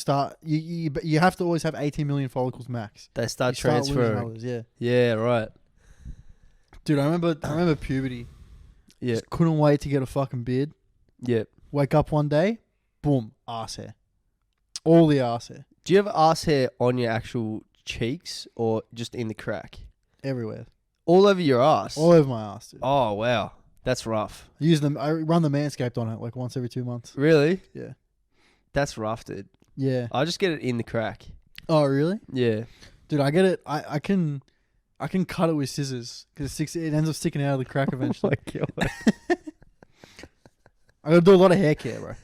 have to always have 18 million follicles max. They start You start losing transferring. others, yeah. Yeah, right. Dude, I remember puberty. Yeah, Just couldn't wait to get a fucking beard. yeah. Wake up one day, boom, ass hair. All the ass hair. Do you have ass hair on your actual cheeks or just in the crack? Everywhere. All over your ass. All over my ass, dude. Oh wow, that's rough. I run the Manscaped on it like once every 2 months. Really? Yeah. That's rough, dude. Yeah. I just get it in the crack. Oh, really? Yeah. Dude, I get it. I can cut it with scissors because it ends up sticking out of the crack eventually. God. I gotta do a lot of hair care, bro.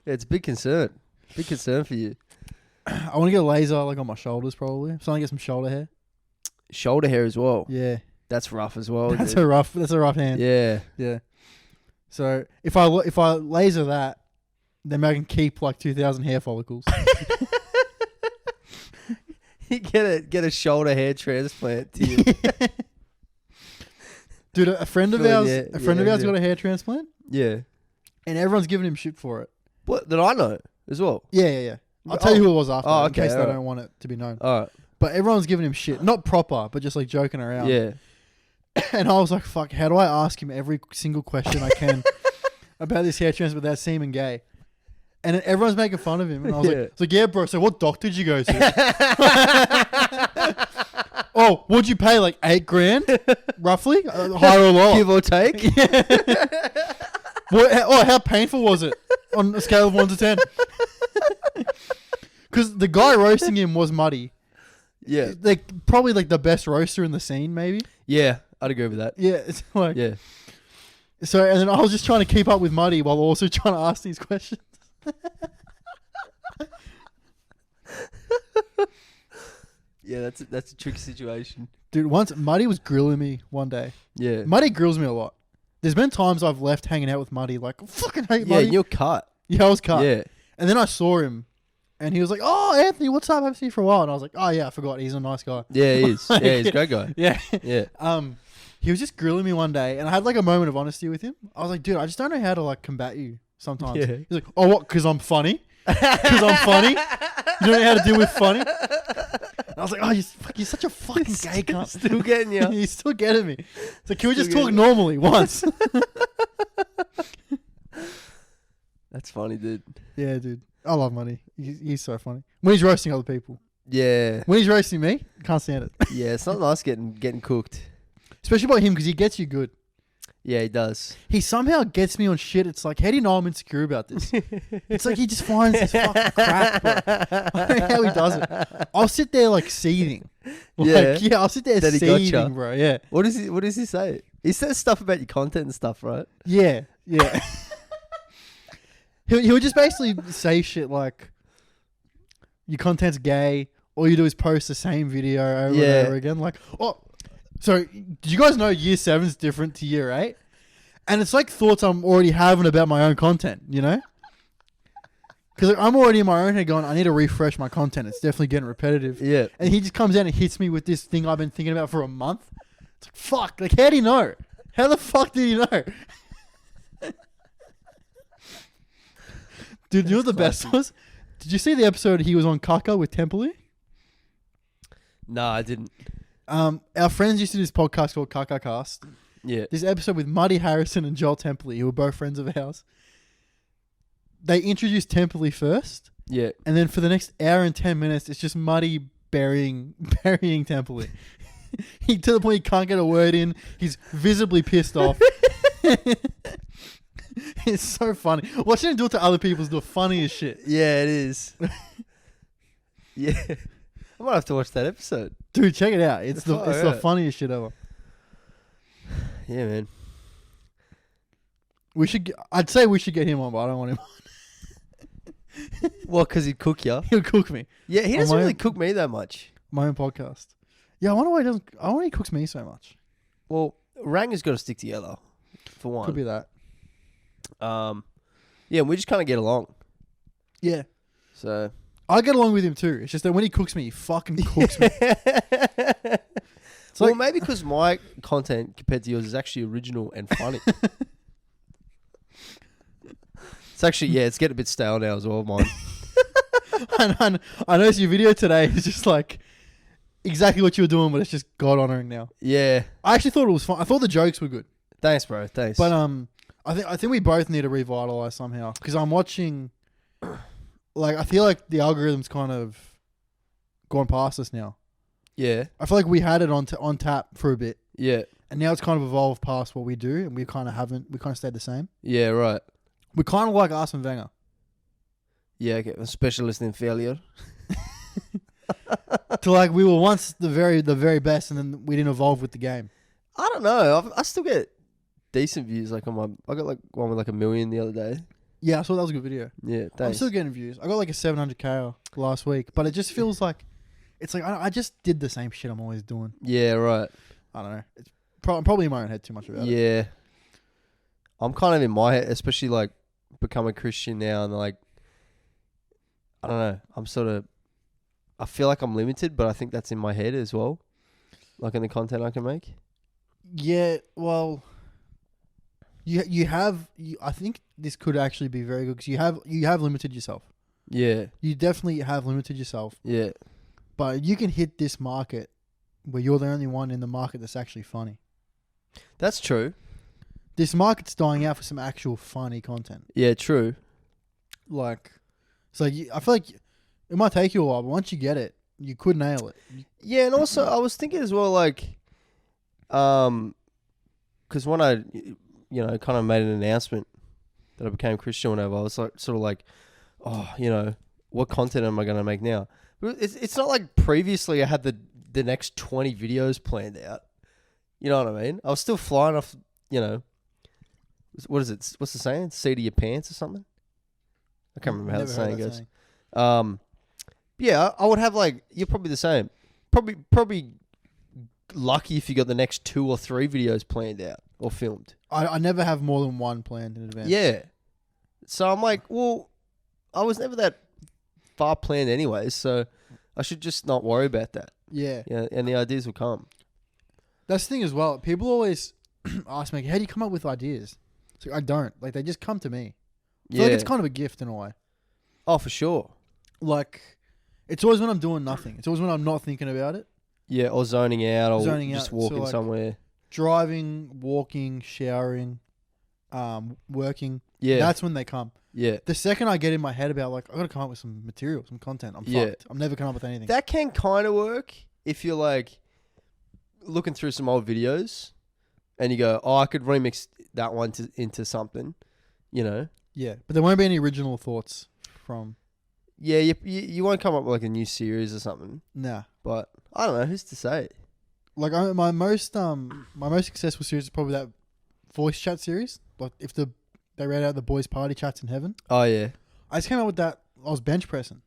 Yeah, it's a big concern. Big concern for you. I want to get a laser like on my shoulders probably. I'm starting to get some shoulder hair. Shoulder hair as well. Yeah. That's rough as well. That's dude. a rough hand. Yeah. Yeah. So if I laser that, then I can keep like 2,000 hair follicles. You get a shoulder hair transplant to you. Dude, a friend of ours got a hair transplant, Yeah. and everyone's giving him shit for it. What? That I know as well. Yeah. I'll tell you who it was after, in okay, case they alright. don't want it to be known. All right. But everyone's giving him shit, not proper, but just like joking around. Yeah. And I was like, fuck, how do I ask him every single question I can about this hair transplant without seeming gay? And then everyone's making fun of him. And I was like, yeah, bro, so what doctor did you go to? Oh, what'd you pay? Like $8,000? Roughly? Higher or lower? Give or take. How painful was it on a scale of 1 to 10? Because the guy roasting him was Muddy. Yeah. Like, probably like the best roaster in the scene, maybe. Yeah, I'd agree with that. Yeah, it's like... Yeah. So, and then I was just trying to keep up with Muddy while also trying to ask these questions. Yeah, that's a tricky situation. Dude, once Muddy was grilling me one day. Yeah. Muddy grills me a lot. There's been times I've left hanging out with Muddy, like, I fucking hate Yeah, Muddy. and you're cut. Yeah, I was cut. Yeah. And then I saw him, and he was like, "Oh, Anthony, what's up? I haven't seen you for a while." And I was like, "Oh yeah, I forgot. He's a nice guy." Yeah, he is. Yeah, he's a great guy. Yeah. Yeah. He was just grilling me one day, and I had like a moment of honesty with him. I was like, "Dude, I just don't know how to like combat you sometimes." Yeah. He's like, "Oh, what? Because I'm funny? Because I'm funny? You don't know how to deal with funny?" And I was like, "Oh, you're such a fucking gay cunt." Still getting you. He's still getting me. So can we Still just talk getting normally once? That's funny, dude. Yeah, dude. I love Money. He's so funny. When he's roasting other people. Yeah. When he's roasting me, can't stand it. Yeah, it's not nice getting cooked. Especially by him, because he gets you good. Yeah, he does. He somehow gets me on shit. It's like, how do you know I'm insecure about this? It's like he just finds this fucking crap, bro. I don't know how he does it. I'll sit there like seething. Like, I'll sit there Then he gotcha. seething, bro. Yeah. What does he say? He says stuff about your content and stuff, right? Yeah. He'll just basically say shit like, your content's gay. All you do is post the same video over and over again. Like, oh, so do you guys know year 7's different to year 8? And it's like thoughts I'm already having about my own content, you know? Because like, I'm already in my own head going, I need to refresh my content. It's definitely getting repetitive. Yeah. And he just comes out and hits me with this thing I've been thinking about for a month. It's like, fuck. Like, how do you know? How the fuck did you know? Dude, you know what the best was? Did you see the episode he was on Kaka with Temple? No, I didn't. Our friends used to do this podcast called Kaka Cast. Yeah. This episode with Muddy Harrison and Joel Temple, who were both friends of ours. They introduced Temple first. Yeah. And then for the next hour and 10 minutes, it's just Muddy burying Temple. To the point he can't get a word in. He's visibly pissed off. It's so funny. Watching him do it to other people is the funniest shit. Yeah, it is. Yeah. I might have to watch that episode. Dude, check it out. It's the funniest shit ever. Yeah, man. I'd say we should get him on, but I don't want him on. What, because he'd cook you? He'll cook me. Yeah, he doesn't really cook me that much. My own podcast. Yeah, I wonder why he doesn't. I wonder why he cooks me so much. Well, Rang has got to stick together, for one. Could be that. Yeah, we just kind of get along. Yeah. So I get along with him too. It's just that when he cooks me, he fucking cooks me. Well, maybe because my content compared to yours is actually original and funny. It's actually, it's getting a bit stale now as well, mine. I noticed your video today is just like exactly what you were doing, but it's just God honoring now. Yeah. I actually thought it was fun. I thought the jokes were good. Thanks, bro. Thanks. But I think we both need to revitalize somehow because I'm watching. Like, I feel like the algorithm's kind of gone past us now. Yeah. I feel like we had it on tap for a bit. Yeah. And now it's kind of evolved past what we do, and we kind of stayed the same. Yeah, right. We're kind of like Arsene Wenger. Yeah, okay. A specialist in failure. To like, we were once the very best, and then we didn't evolve with the game. I don't know. I still get decent views. Like I got like one with like 1 million the other day. Yeah, I saw that was a good video. Yeah, thanks. I'm still getting views. I got like a 700K last week, but it just feels like it's like I just did the same shit I'm always doing. Yeah, right. I don't know. It's I'm probably in my own head too much about it. Yeah. I'm kind of in my head, especially like become a Christian now, and like I don't know. I feel like I'm limited, but I think that's in my head as well. Like in the content I can make. Yeah, well, I think this could actually be very good because you have limited yourself. Yeah. You definitely have limited yourself, Yeah. but you can hit this market where you're the only one in the market that's actually funny. That's true. This market's dying out for some actual funny content. Yeah, true. Like, so I feel like it might take you a while, but once you get it, you could nail it. Yeah, and also I was thinking as well, like, because when I, kind of made an announcement that I became Christian, whenever I was like, sort of like, oh, what content am I going to make now? But it's not like previously I had the next 20 videos planned out. You know what I mean? I was still flying off, what is it? What's the saying? Seat of your pants or something? I can't remember how the saying goes. Yeah, I would have like, you're probably the same. Probably lucky if you got the next 2 or 3 videos planned out or filmed. I never have more than one planned in advance. Yeah. So I'm like, well, I was never that far planned anyways, so I should just not worry about that. Yeah. Yeah, and the ideas will come. That's the thing as well. People always ask me, how do you come up with ideas? It's like, I don't. Like, they just come to me. I feel like it's kind of a gift in a way. Oh, for sure. Like, it's always when I'm doing nothing. It's always when I'm not thinking about it. Yeah, or zoning out or Zoning just out. walking So, like, somewhere. Driving, walking, showering, working. Yeah. That's when they come. Yeah. The second I get in my head about, like, I've got to come up with some material, some content, I'm fucked. I'm never coming up with anything. That can kind of work if you're, like, looking through some old videos and you go, oh, I could remix that one into something, Yeah, but there won't be any original thoughts from... Yeah, you won't come up with, like, a new series or something. Nah. But I don't know. Who's to say? Like, my most successful series is probably that voice chat series. Like, if they read out the boys' party chats in heaven. Oh, yeah. I just came out with that. I was bench pressing.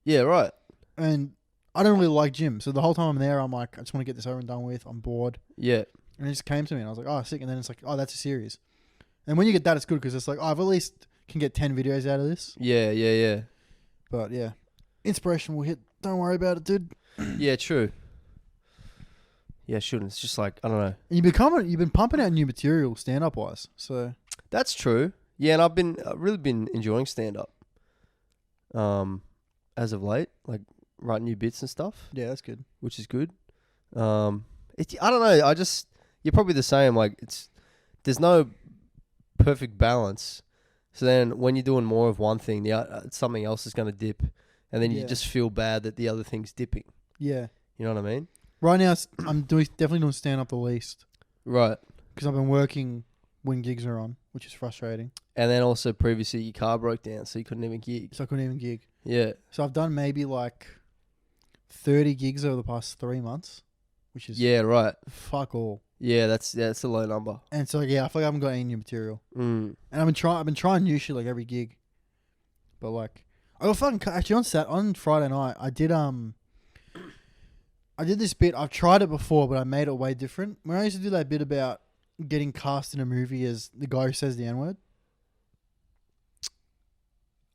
Yeah, right. And I don't really like gym. So the whole time I'm there, I'm like, I just want to get this over and done with. I'm bored. Yeah. And it just came to me and I was like, oh, sick. And then it's like, oh, that's a series. And when you get that, it's good because it's like, oh, I've at least can get 10 videos out of this. Yeah. But yeah, inspiration will hit. Don't worry about it, dude. Yeah, true. Yeah, shouldn't. It's just like, I don't know. And you've been pumping out new material stand up wise. So That's true. Yeah, and I've really been enjoying stand up. As of late, like writing new bits and stuff. yeah, that's good. Which is good. I don't know. You're probably the same. Like there's no perfect balance. So then when you're doing more of one thing, something else is going to dip, and then you just feel bad that the other thing's dipping. Yeah. You know what I mean? Right now, I'm definitely doing stand up the least. Right. Because I've been working when gigs are on, which is frustrating. And then also previously your car broke down, so you couldn't even gig. So I couldn't even gig. Yeah. So I've done maybe like 30 gigs over the past 3 months, which is right. fuck all. Yeah, that's a low number. And so yeah, I feel like I haven't got any new material. Mm. And I've been trying new shit like every gig. But like I got fucking actually on Friday night I did this bit. I've tried it before, but I made it way different. When I used to do that bit about getting cast in a movie as the guy who says the N-word.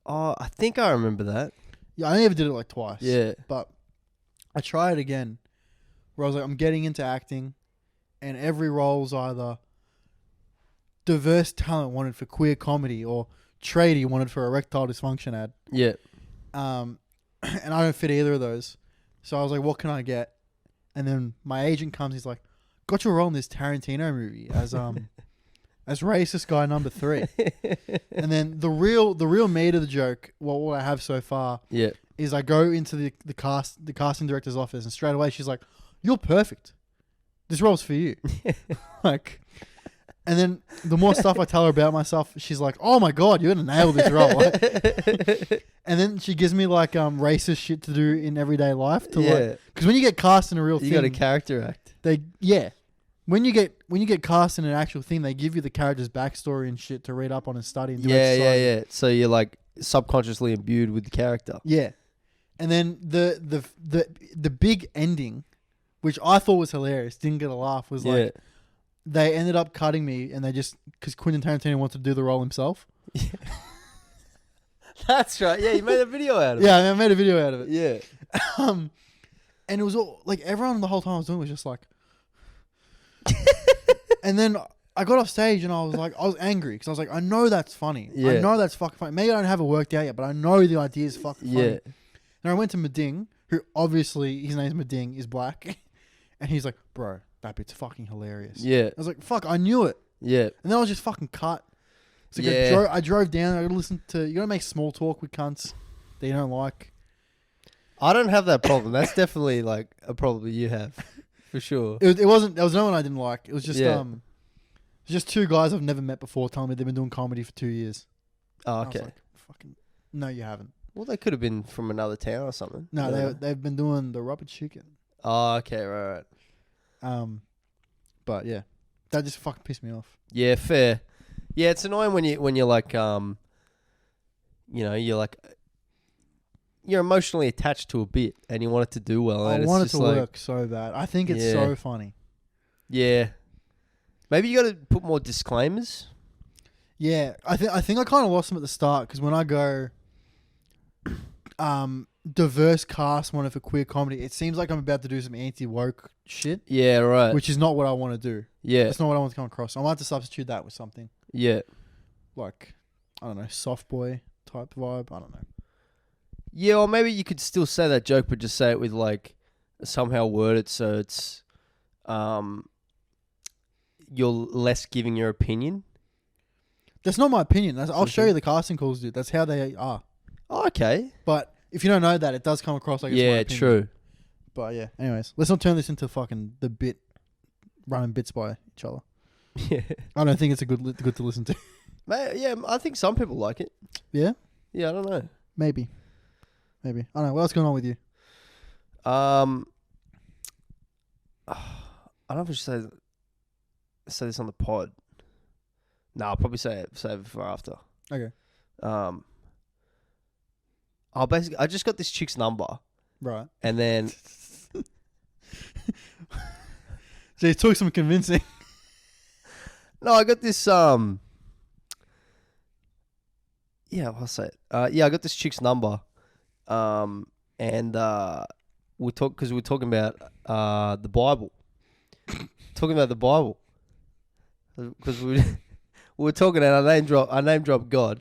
Oh, I think I remember that. Yeah, I only ever did it like twice. Yeah. But I tried it again where I was like, I'm getting into acting and every role's either diverse talent wanted for queer comedy or tradie wanted for erectile dysfunction ad. Yeah. And I don't fit either of those. So I was like, what can I get? And then my agent comes, he's like, got your role in this Tarantino movie as racist guy number 3. And then the real meat of the joke, what I have so far, is I go into the casting director's office and straight away she's like, you're perfect. This role's for you. Like, and then the more stuff I tell her about myself, she's like, oh my God, you're going to nail this role. And then she gives me like racist shit to do in everyday life. Because when you get cast in a real thing. You got a character act. When you get cast in an actual thing, they give you the character's backstory and shit to read up on and study and do exercise. Yeah. So you're like subconsciously imbued with the character. Yeah. And then the big ending, which I thought was hilarious, didn't get a laugh, was like they ended up cutting me and they just, because Quentin Tarantino wanted to do the role himself. Yeah. That's right. Yeah, you made a video out of it. Yeah, I made a video out of it. Yeah. And it was all like everyone the whole time I was doing was just like And then I got off stage and I was angry because I was like, I know that's funny. Yeah. I know that's fucking funny. Maybe I don't have it worked out yet, but I know the idea is fucking funny. Yeah. And I went to Mading, who obviously his name's Mading, is black, and he's like, bro, that bit's fucking hilarious. Yeah. I was like, fuck, I knew it. Yeah. And then I was just fucking cut. So Yeah. I drove down. I gotta listen to. You gotta make small talk with cunts that you don't like. I don't have that problem. That's definitely like a problem you have, for sure. It wasn't. There was no one I didn't like. It was just Yeah. it was just two guys I've never met before telling me they've been doing comedy for 2 years. Oh, And I was okay. like, fucking no, you haven't. Well, they could have been from another town or something. No, Yeah. they've been doing the rubber chicken. Oh, okay, right. But yeah, that just fucking pissed me off. Yeah, fair. Yeah, it's annoying when you're like you're emotionally attached to a bit and you want it to do well. I And want it it's to just like, work so bad. I think it's Yeah. so funny. Yeah. Maybe you got to put more disclaimers. Yeah, I think I kind of lost them at the start because when I go, diverse cast one for queer comedy, it seems like I'm about to do some anti-woke shit, Yeah, right. which is not what I want to do. Yeah. That's not what I want to come across. I want to substitute that with something Yeah. like, I don't know, soft boy type vibe. I don't know. Yeah, or maybe you could still say that joke, but just say it with like somehow word it so it's you're less giving your opinion. That's not my opinion. I'll show you the casting calls, dude. That's how they are. Oh, okay. But if you don't know that, it does come across like it's my Yeah, opinion. true. But yeah, anyways, let's not turn this into fucking the bit running bits by each other. Yeah. I don't think it's good to listen to. Yeah, I think some people like it. Yeah, Yeah, I don't know. maybe. I don't know. What else going on with you? I don't know if I should say this on the pod. No, I'll probably save it for after. Okay. I just got this chick's number, Right. and then So it took some convincing. no, I got this yeah, I'll say it. Yeah, I got this chick's number, and we were talking about the Bible, talking about the Bible, because we were talking and I name dropped God.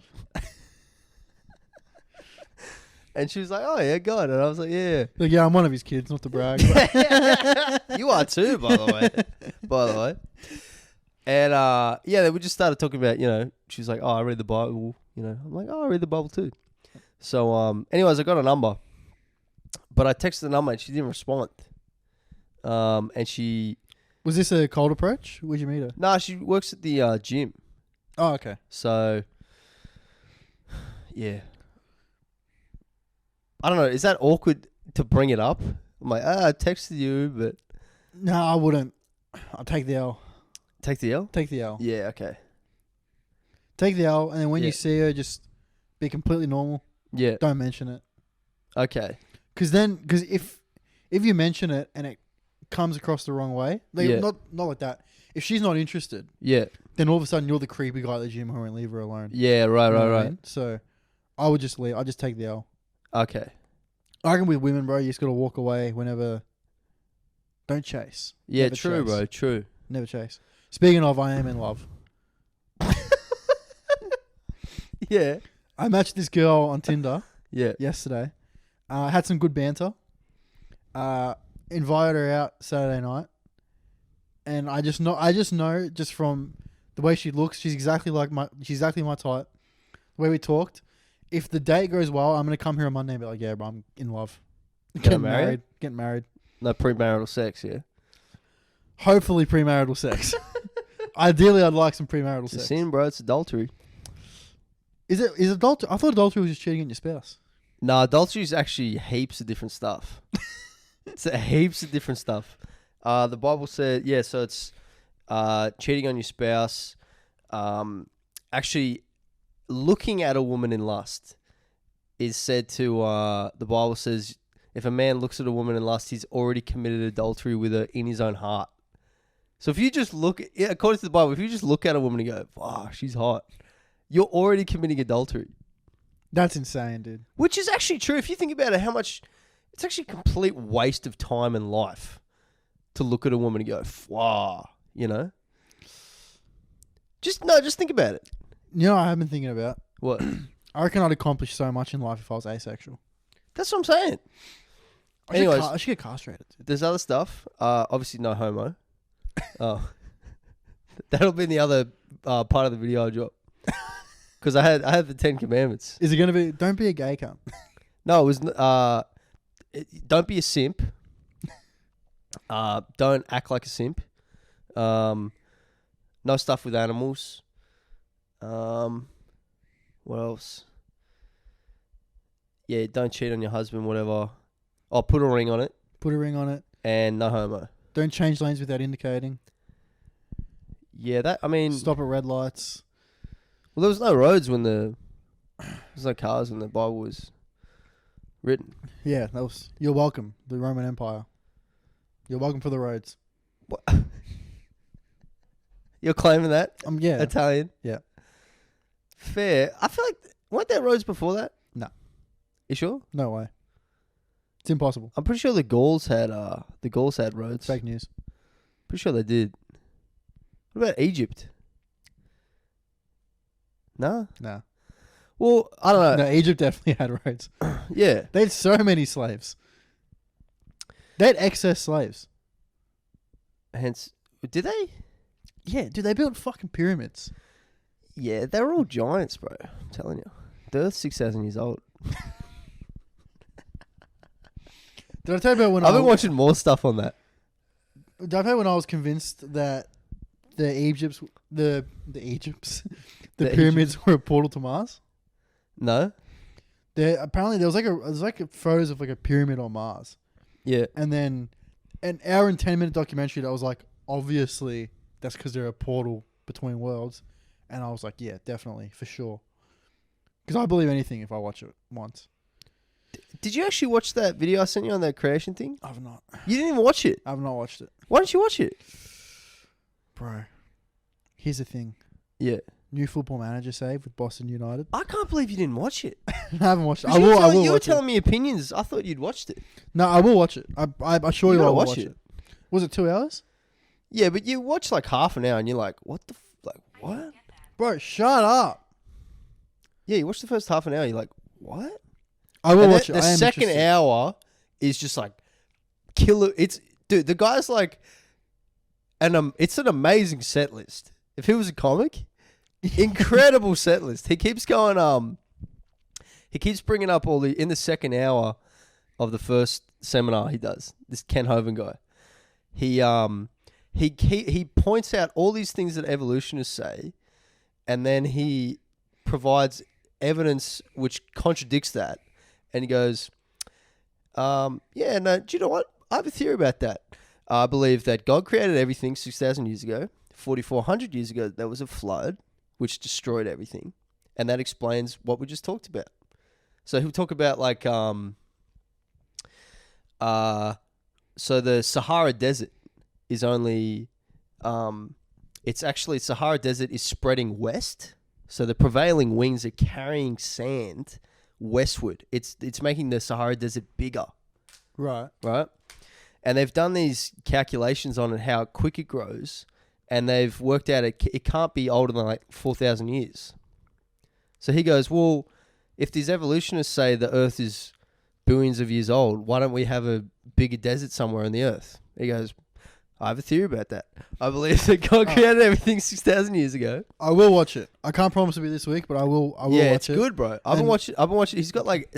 And she was like, "Oh yeah, God," and I was like, "Yeah, Like, yeah, I'm one of his kids, not to brag. But you are too, by the way." By the way, and yeah, we just started talking about, she was like, "Oh, I read the Bible," I'm like, "Oh, I read the Bible too." So, anyways, I got a number, but I texted the number and she didn't respond. And she, was this a cold approach? Where'd you meet her? nah, she works at the gym, Oh, okay. so yeah. I don't know. Is that awkward to bring it up? I'm like, I texted you, but No, I wouldn't. I'll take the L. take the L. Take the L. Yeah. Okay. Take the L, and then when Yeah. you see her, just be completely normal. Yeah. Don't mention it. Okay. Because if you mention it and it comes across the wrong way, like, Yeah. not like that. If she's not interested, Yeah. then all of a sudden you're the creepy guy at the gym who won't leave her alone. Yeah. Right. You know Right. what I Right. mean? So I would just leave. I just take the L. Okay. I reckon with women, bro, you just gotta walk away whenever. Don't chase. Yeah. Never True, chase. bro. True. Never chase. Speaking of, I am in love. Yeah. I matched this girl on Tinder Yeah. yesterday. Had some good banter. Invited her out Saturday night, and I just know just from the way she looks, she's exactly my type. The way we talked. If the date goes well, I'm gonna come here on Monday and be like, yeah, bro, I'm in love. Getting married? Getting married. No premarital sex. Yeah. Hopefully premarital sex. Ideally, I'd like some premarital It's a sex. sin, bro. It's adultery. Is adultery? I thought adultery was just cheating on your spouse. No, adultery is actually heaps of different stuff. It's heaps of different stuff. The Bible said, yeah, so it's cheating on your spouse, actually looking at a woman in lust is said to, the Bible says, if a man looks at a woman in lust, he's already committed adultery with her in his own heart. So if you just according to the Bible, if you just look at a woman and go, wow, she's hot, you're already committing adultery. That's insane, dude. Which is actually true. If you think about it, it's actually a complete waste of time and life to look at a woman and go, wow, Just think about it. You know what I've been thinking about? What? I reckon I'd accomplish so much in life if I was asexual. That's what I'm saying. I should get castrated. There's other stuff. Obviously, no homo. Oh, that'll be the other part of the video I drop. Because I had the 10 Commandments. Is it going to be? Don't be a gay cunt. No, it was. Don't be a simp. Don't act like a simp. No stuff with animals. What else? Yeah, don't cheat on your husband. Whatever. Oh, put a ring on it. Put a ring on it. And no homo. Don't change lanes without indicating. Yeah, that. I mean, stop at red lights. Well, there was no roads when there's no cars when the Bible was written. Yeah, that was. You're welcome, the Roman Empire. You're welcome for the roads. What? You're claiming that? Yeah. Italian? Yeah. Fair. I feel like weren't there roads before that? No. You sure? No way. It's impossible. I'm pretty sure the Gauls had roads. Fake news. Pretty sure they did. What about Egypt? No? No. Well, I don't know. No, Egypt definitely had roads. Yeah. They had so many slaves. They had excess slaves. Hence, did they? Yeah, dude, they built fucking pyramids. Yeah, they were all giants, bro. I'm telling you. The Earth's 6,000 years old. Did I tell you about when I've been watching more stuff on that. Did I tell you when I was convinced that the pyramids were a portal to Mars? No. Apparently there was like a photos of like a pyramid on Mars. Yeah. And then an hour and 10-minute documentary that was like, obviously that's because they're a portal between worlds. And I was like, yeah, definitely, for sure. Because I believe anything if I watch it once. Did you actually watch that video I sent you on that creation thing? I've not. You didn't even watch it. I've not watched it. Why didn't you watch it? Bro, here's the thing. Yeah. New football manager save with Boston United. I can't believe you didn't watch it. I haven't watched it. I will watch you were it. telling me opinions. I thought you'd watched it. No, I will watch it. I assure you I will watch it. Was it 2 hours? Yeah, but you watch like half an hour and you're like, what the what? Bro, shut up. Yeah, you watch the first half an hour, you're like, what? I will watch it. The second hour is just like killer. Dude, the guy's like, it's an amazing set list. If he was a comic, incredible set list. He keeps going. He keeps bringing up in the second hour of the first seminar he does. This Ken Hovind guy. He points out all these things that evolutionists say, and then he provides evidence which contradicts that. And he goes, yeah, no, do you know what? I have a theory about that. I believe that God created everything 6,000 years ago. 4,400 years ago, there was a flood which destroyed everything. And that explains what we just talked about. So he'll talk about like, so the Sahara Desert is only, it's actually, Sahara Desert is spreading west. So the prevailing winds are carrying sand westward. It's making the Sahara Desert bigger. Right. And they've done these calculations on it, how quick it grows. And they've worked out it can't be older than like 4,000 years. So he goes, well, if these evolutionists say the Earth is billions of years old, why don't we have a bigger desert somewhere on the Earth? He goes, I have a theory about that. I believe that God created everything 6,000 years ago. I will watch it. I can't promise to be this week, but I will watch it. Yeah, it's good, bro. I've been watching. He's got like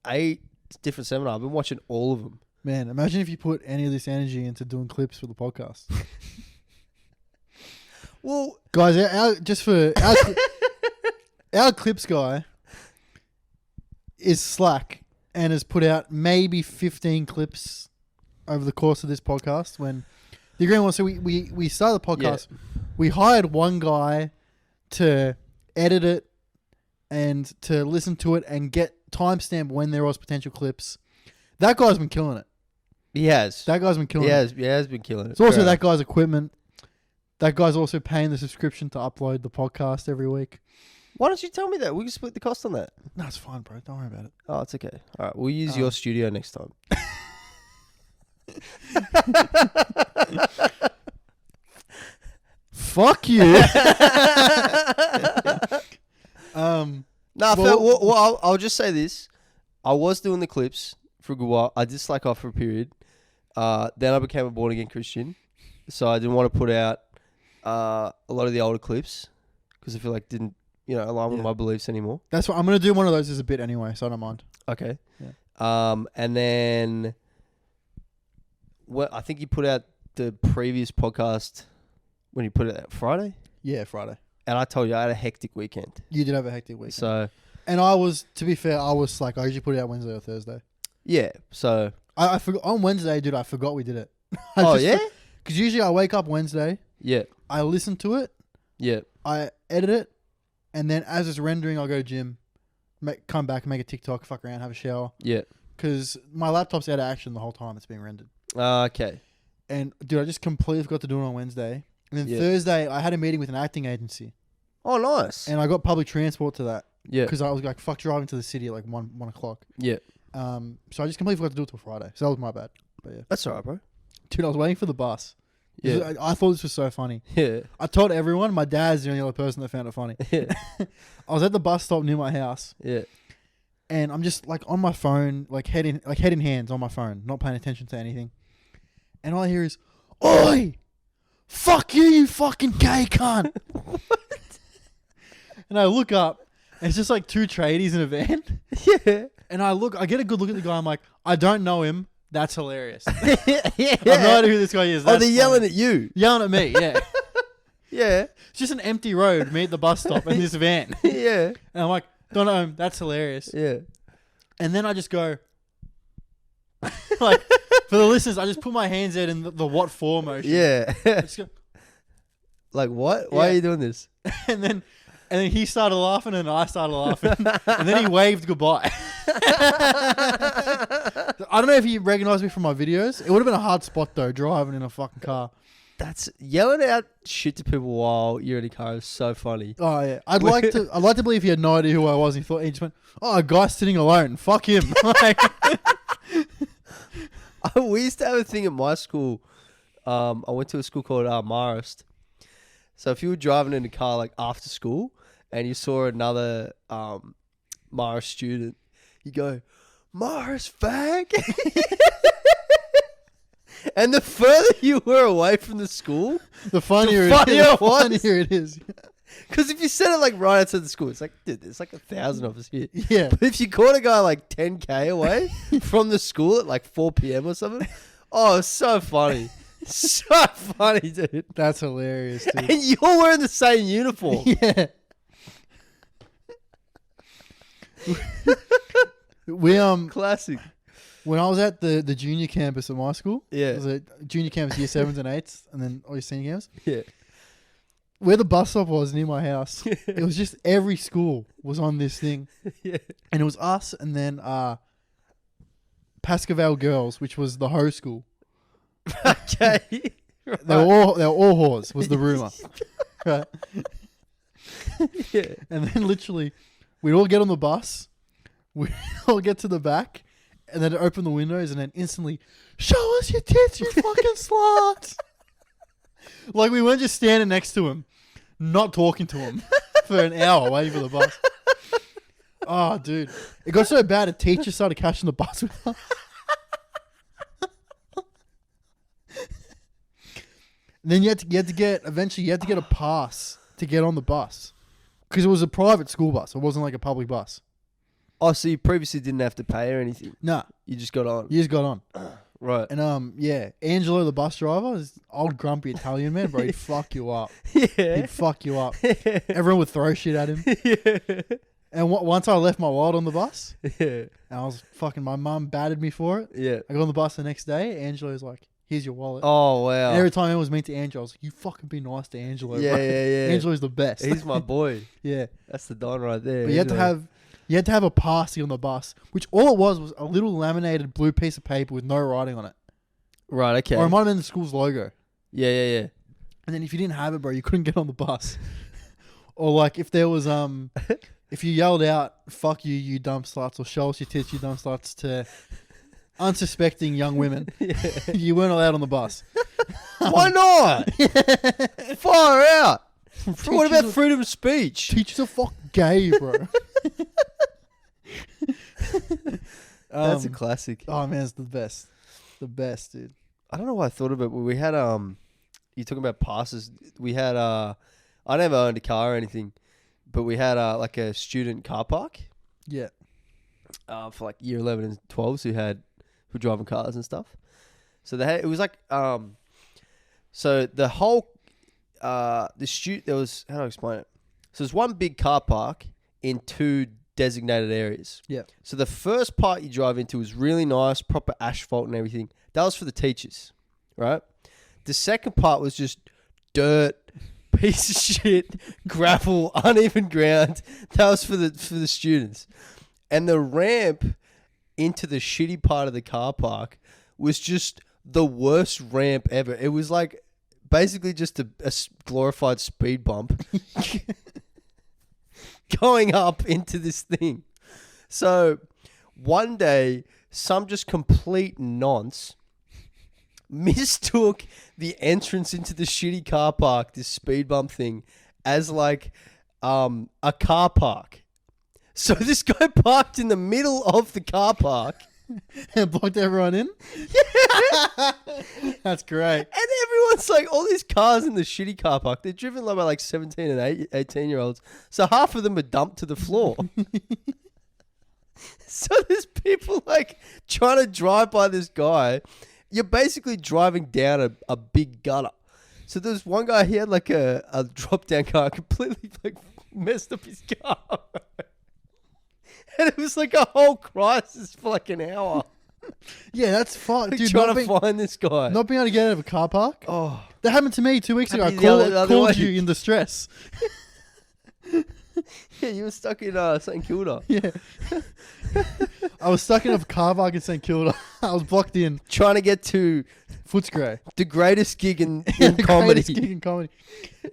8 different seminars. I've been watching all of them. Man, imagine if you put any of this energy into doing clips for the podcast. Well, guys, our clips guy is slack and has put out maybe 15 clips over the course of this podcast. When the agreement was, so we started the podcast. Yeah. We hired one guy to edit it and to listen to it and get timestamp when there was potential clips. That guy's been killing it. He has. That guy's been killing it. He has been killing it. It's also that guy's equipment. That guy's also paying the subscription to upload the podcast every week. Why don't you tell me that? We can split the cost on that. No, it's fine, bro. Don't worry about it. Oh, it's okay. All right, we'll use your studio next time. Fuck you. No, I'll just say this. I was doing the clips for a good while. I did slack off for a period. Then I became a born again Christian, so I didn't want to put out a lot of the older clips because I feel like didn't align with my beliefs anymore. That's what I'm gonna do. One of those as a bit anyway, so I don't mind. Okay. Yeah. And then, I think you put out the previous podcast when you put it out Friday. Yeah, Friday. And I told you I had a hectic weekend. You did have a hectic weekend. So. And I was, to be fair, I usually put it out Wednesday or Thursday. Yeah. So. I forgot on Wednesday, dude. I forgot we did it. Yeah. Because usually I wake up Wednesday. Yeah. I listen to it. Yeah. I edit it, and then as it's rendering, I'll go to gym, come back, make a TikTok, fuck around, have a shower. Yeah. Because my laptop's out of action the whole time it's being rendered. Okay. And dude, I just completely forgot to do it on Wednesday. And then Thursday, I had a meeting with an acting agency. Oh, nice. And I got public transport to that. Yeah. Because I was like, fuck driving to the city at like 1 o'clock. Yeah. So I just completely forgot to do it till Friday. So that was my bad. But yeah. That's all right, bro. Dude, I was waiting for the bus. Yeah. I thought this was so funny. Yeah. I told everyone. My dad's the only other person that found it funny. Yeah. I was at the bus stop near my house. Yeah. And I'm just like on my phone, like head in hands on my phone, not paying attention to anything. And all I hear is, "Oi! Fuck you, you fucking gay cunt!" And I look up, and it's just like two tradies in a van. Yeah. And I get a good look at the guy. I'm like, I don't know him. That's hilarious. Yeah. I have no idea who this guy is. They're That's yelling funny. at you. Yelling at me, yeah. Yeah. It's just an empty road, me at the bus stop, and this van. Yeah. And I'm like, don't know him. That's hilarious. Yeah. And then I just go, like, for the listeners, I just put my hands out in the what for motion. Yeah. I just go, Like, what? Why Yeah. are you doing this? and then he started laughing and I started laughing. And then he waved goodbye. I don't know if he recognized me from my videos. It would have been a hard spot though, driving in a fucking car. That's yelling out shit to people while you're in a car is so funny. Oh yeah, I'd like to believe he had no idea who I was. He just went, "Oh, a guy sitting alone. Fuck him." Like, We used to have a thing at my school. I went to a school called Marist. So if you were driving in a car like after school and you saw another Marist student, you go, "Marist fag." And the further you were away from the school, the funnier it is. Because if you said it like right outside the school, it's like, dude, there's like 1,000 of us here. Yeah. But if you caught a guy like 10K away from the school at like 4 p.m. or something, oh, it's so funny. So funny, dude. That's hilarious, dude. And you're wearing the same uniform. Yeah. We Classic. when I was at the junior campus at my school, Yeah. it was a junior campus, year 7s and 8s, and then all your senior camps. Yeah. Where the bus stop was near my house, it was just every school was on this thing, Yeah. and it was us, and then Pascavale Girls, which was the hoe school. Okay. They were all whores, was the rumor. Right. Yeah. And then literally, we'd all get on the bus, we'd all get to the back, and then open the windows, and then instantly, "Show us your tits, you fucking sluts!" Like we weren't just standing next to him, not talking to him for an hour waiting for the bus. Oh, dude, it got so bad. A teacher started catching the bus with us. Then you had to get a pass to get on the bus because it was a private school bus. It wasn't like a public bus. Oh, so you previously didn't have to pay or anything? Nah, You just got on? you just got on. Right. And yeah, Angelo, the bus driver, is old grumpy Italian man, bro. He'd fuck you up. Yeah. He'd fuck you up. Everyone would throw shit at him. Yeah. And once I left my wallet on the bus, Yeah. and I was fucking, my mum battered me for it. Yeah. I got on the bus the next day. Angelo's like, "Here's your wallet." Oh, wow. And every time anyone was mean to Angelo, I was like, "You fucking be nice to Angelo." Yeah, bro. yeah. Angelo's the best. He's my boy. Yeah. That's the Don right there. But you had to have a passy on the bus, which all it was a little laminated blue piece of paper with no writing on it. Right, okay. Or it might have been the school's logo. Yeah. And then if you didn't have it, bro, you couldn't get on the bus. Or like if there was if you yelled out, "Fuck you, you dumb sluts," or "Show us your tits, you dumb sluts," to unsuspecting young women, you weren't allowed on the bus. Why not? Far out. What about Teachers freedom of speech? Teachers are fucking gay, bro. That's a classic. Oh man, it's the best. The best, dude. I don't know why I thought of it, but we had you're talking about passes. We had I never owned a car or anything, but we had like a student car park. Yeah. For like year 11 and 12s who were driving cars and stuff. So it was like so the whole there was, how do I explain it? So there's one big car park in two designated areas. Yeah. So the first part you drive into is really nice, proper asphalt and everything. That was for the teachers, right? The second part was just dirt, piece of shit, gravel, uneven ground. That was for the students. And the ramp into the shitty part of the car park was just the worst ramp ever. It was like basically just a glorified speed bump going up into this thing. So one day, some just complete nonce mistook the entrance into the shitty car park, this speed bump thing, as like a car park. So this guy parked in the middle of the car park. And blocked everyone in? Yeah. That's great. And everyone's like, all these cars in the shitty car park, they're driven by like 17 and 18-year-olds. So half of them are dumped to the floor. So there's people like trying to drive by this guy. You're basically driving down a big gutter. So there's one guy, he had like a drop-down car, completely like messed up his car. And it was like a whole crisis for like an hour. Yeah, that's fine. Like Dude, trying to find this guy. not being able to get out of a car park. Oh. That happened to me 2 weeks ago. I Happened the other called way. you in distress. Yeah, you were stuck in St Kilda. Yeah. I was stuck in a car park in St Kilda. I was blocked in. Trying to get to Footscray. the greatest gig in The comedy. greatest gig in comedy.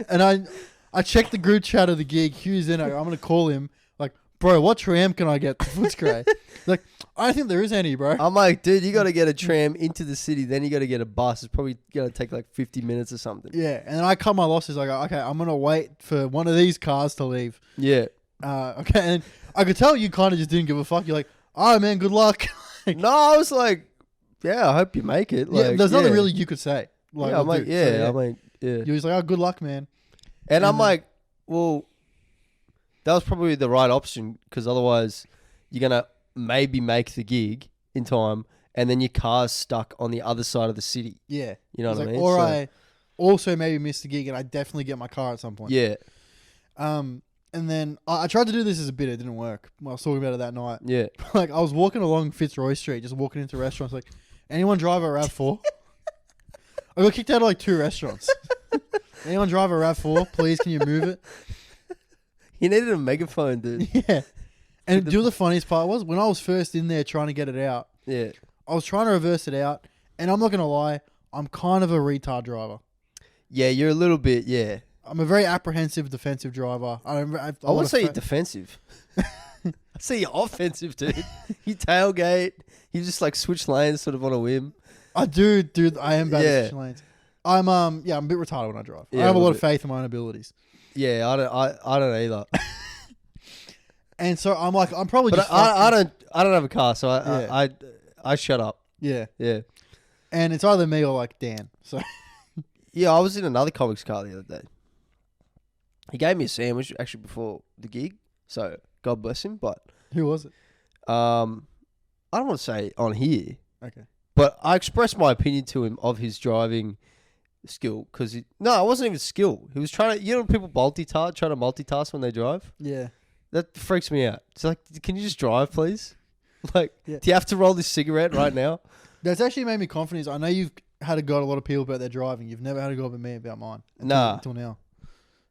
And I checked the group chat of the gig. Hugh's in it. I'm going to call him. Like, bro, what tram can I get to Footscray? Like, I don't think there is any, bro. I'm like, dude, you got to get a tram into the city. Then you got to get a bus. It's probably going to take like 50 minutes or something. Yeah. And then I cut my losses. I go, okay, I'm going to wait for one of these cars to leave. Yeah. Okay. And I could tell you kind of just didn't give a fuck. You're like, all right, man, good luck. No, I was like, yeah, I hope you make it. Like, yeah, there's nothing really you could say. Like, yeah, I'm like, dude, yeah, so, I'm like, yeah. You're just like, oh, good luck, man. And I'm like, well, that was probably the right option because otherwise you're going to maybe make the gig in time and then your car's stuck on the other side of the city. Yeah. You know what I mean? Or I also maybe miss the gig and I definitely get my car at some point. Yeah. And then I tried to do this as a bit. It didn't work. I was talking about it that night. Yeah. Like, I was walking along Fitzroy Street, just walking into restaurants. Like, anyone drive a RAV4? I got kicked out of like 2 restaurants. Anyone drive a RAV4? Please, can you move it? You needed a megaphone, dude. Yeah. And the funniest part was when I was first in there trying to get it out. Yeah. I was trying to reverse it out, and I'm not gonna lie, I'm kind of a retard driver. Yeah, you're a little bit, yeah. I'm a very apprehensive, defensive driver. I wouldn't say you're defensive. I say you're offensive, dude. You tailgate. You just like switch lanes sort of on a whim. I do, dude. I am bad Yeah. at switching lanes. I'm I'm a bit retarded when I drive. Yeah, I have a a lot little of faith in my own abilities. Yeah, I don't either. And so I'm like, I'm probably But just I don't have a car, so Yeah. I shut up. Yeah. Yeah. And it's either me or like Dan. So Yeah, I was in another comics car the other day. He gave me a sandwich actually before the gig, so God bless him. But who was it? I don't want to say on here, Okay. but I expressed my opinion to him of his driving skill because it wasn't even skill. He was trying to, people trying to multitask when they drive. Yeah. That freaks me out. It's like, can you just drive, please? Like, Yeah. do you have to roll this cigarette right now? That's actually made me confident. I know you've had a go at a lot of people about their driving. You've never had a go with me about mine. Until now.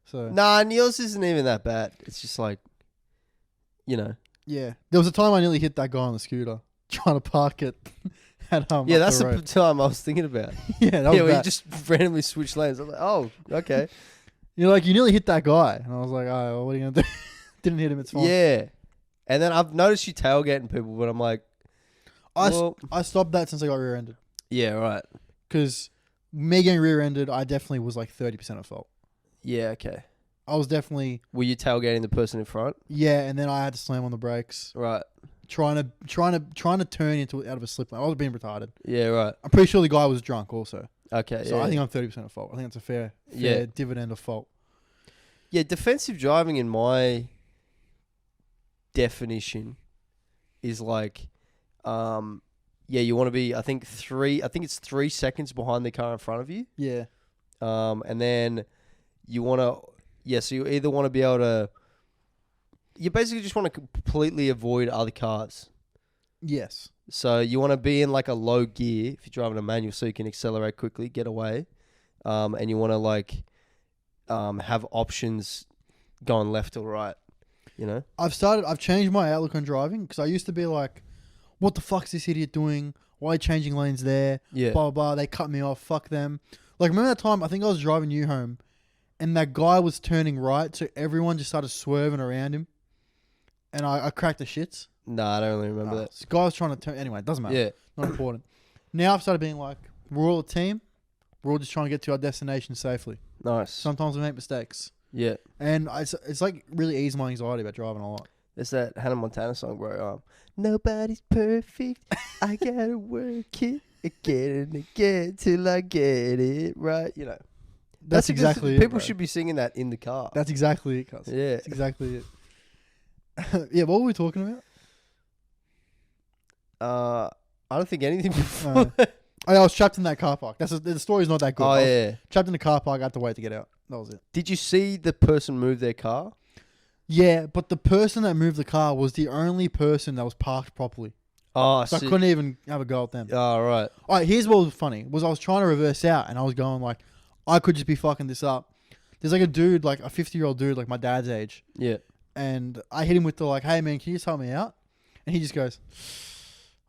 So Nah, and yours isn't even that bad. It's just like, yeah, there was a time I nearly hit that guy on the scooter trying to park it. At, yeah, up that's the the road. time I was thinking about. Yeah, that was Yeah, where you bad. just randomly switch lanes. I'm like, oh, okay. You're like, you nearly hit that guy, and I was like, oh, well, what are you gonna do? Didn't hit him. It's fine. Yeah. And then I've noticed you tailgating people, but I'm like, I well, stopped that since I got rear-ended yeah, right. because me getting rear-ended, I definitely was like 30% at fault. Yeah, okay. I was definitely Were you tailgating the person in front? and then I had to slam on the brakes, Right. trying to turn out of a slip lane. I was being retarded. Yeah, right. I'm pretty sure the guy was drunk also. Okay, So yeah. I think I'm 30% at fault. I think that's a fair dividend of fault. Yeah, defensive driving in my definition is like, you want to be, I think it's 3 seconds behind the car in front of you. Yeah. And then you want to, so you either want to be able to, you basically just want to completely avoid other cars. Yes. So you want to be in like a low gear if you're driving a manual so you can accelerate quickly, get away. And you want to like have options going left or right, you know? I've changed my outlook on driving because I used to be like, what the fuck's this idiot doing? Why are you changing lanes there? Yeah. Blah, blah, blah. They cut me off. Fuck them. Like, remember that time, I think I was driving you home and that guy was turning right, so everyone just started swerving around him. And I cracked the shits. Nah, I don't really remember that. This guy was trying to turn. Anyway, it doesn't matter. Yeah. Not important. Now I've started being like, we're all a team. We're all just trying to get to our destination safely. Nice. Sometimes we make mistakes. Yeah. And it's like really eased my anxiety about driving a lot. There's that Hannah Montana song, bro. Nobody's perfect. I gotta work it again and again till I get it right. You know. That's exactly it. People Bro. should be singing that in the car. That's exactly it, cuz. Yeah. That's exactly it. Yeah, what were we talking about? I don't think anything before. I was trapped in that car park. The story's not that good. Oh, I was yeah. trapped in the car park. I had to wait to get out. That was it. Did you see the person move their car? Yeah, but the person that moved the car was the only person that was parked properly. Oh, So I couldn't even have a go at them. Oh, right. All right, here's what was funny. I was trying to reverse out, and I was going like, I could just be fucking this up. There's like a dude, like a 50-year-old dude, like my dad's age. Yeah. And I hit him with the like, hey man, can you just help me out? And he just goes,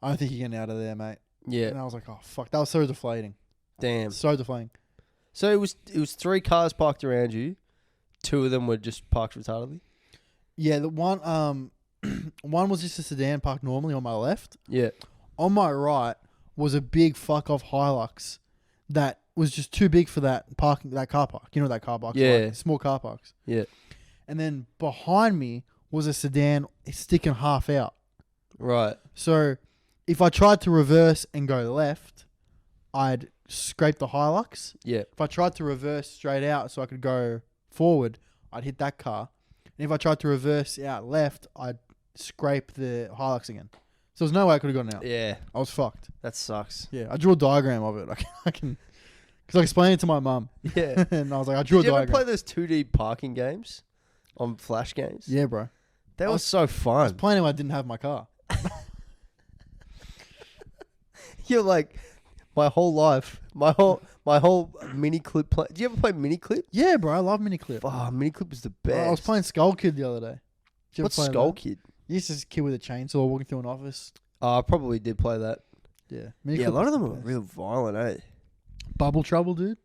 I don't think you're getting out of there, mate. Yeah. And I was like, oh fuck, that was so deflating. Damn. So deflating. So it was 3 cars parked around you. 2 of them were just parked retardedly. Yeah, the one one was just a sedan parked normally on my left. Yeah. On my right was a big fuck off Hilux that was just too big for that car park. You know that car park? Yeah. Like, small car parks. Yeah. And then behind me was a sedan sticking half out. Right. So if I tried to reverse and go left, I'd scrape the Hilux. Yeah. If I tried to reverse straight out so I could go forward, I'd hit that car. And if I tried to reverse out left, I'd scrape the Hilux again. So there's no way I could have gotten out. Yeah. I was fucked. That sucks. Yeah, I drew a diagram of it. I can, because I explained it to my mum. Yeah. And I was like, I drew Did a you ever diagram. play those 2D parking games on Flash games? Yeah, bro. That was so I was fun. playing when I didn't have my car. You're like, my whole life, my whole mini clip play. Do you ever play mini clip? Yeah, bro. I love Miniclip. Oh, mini clip was the best. I was playing Skull Kid the other day. Did you ever What's play Skull that? Kid? It's just a kid with a chainsaw walking through an office. Oh, I probably did play that. Yeah. Yeah, a lot of them are best. real violent, eh? Bubble Trouble, dude.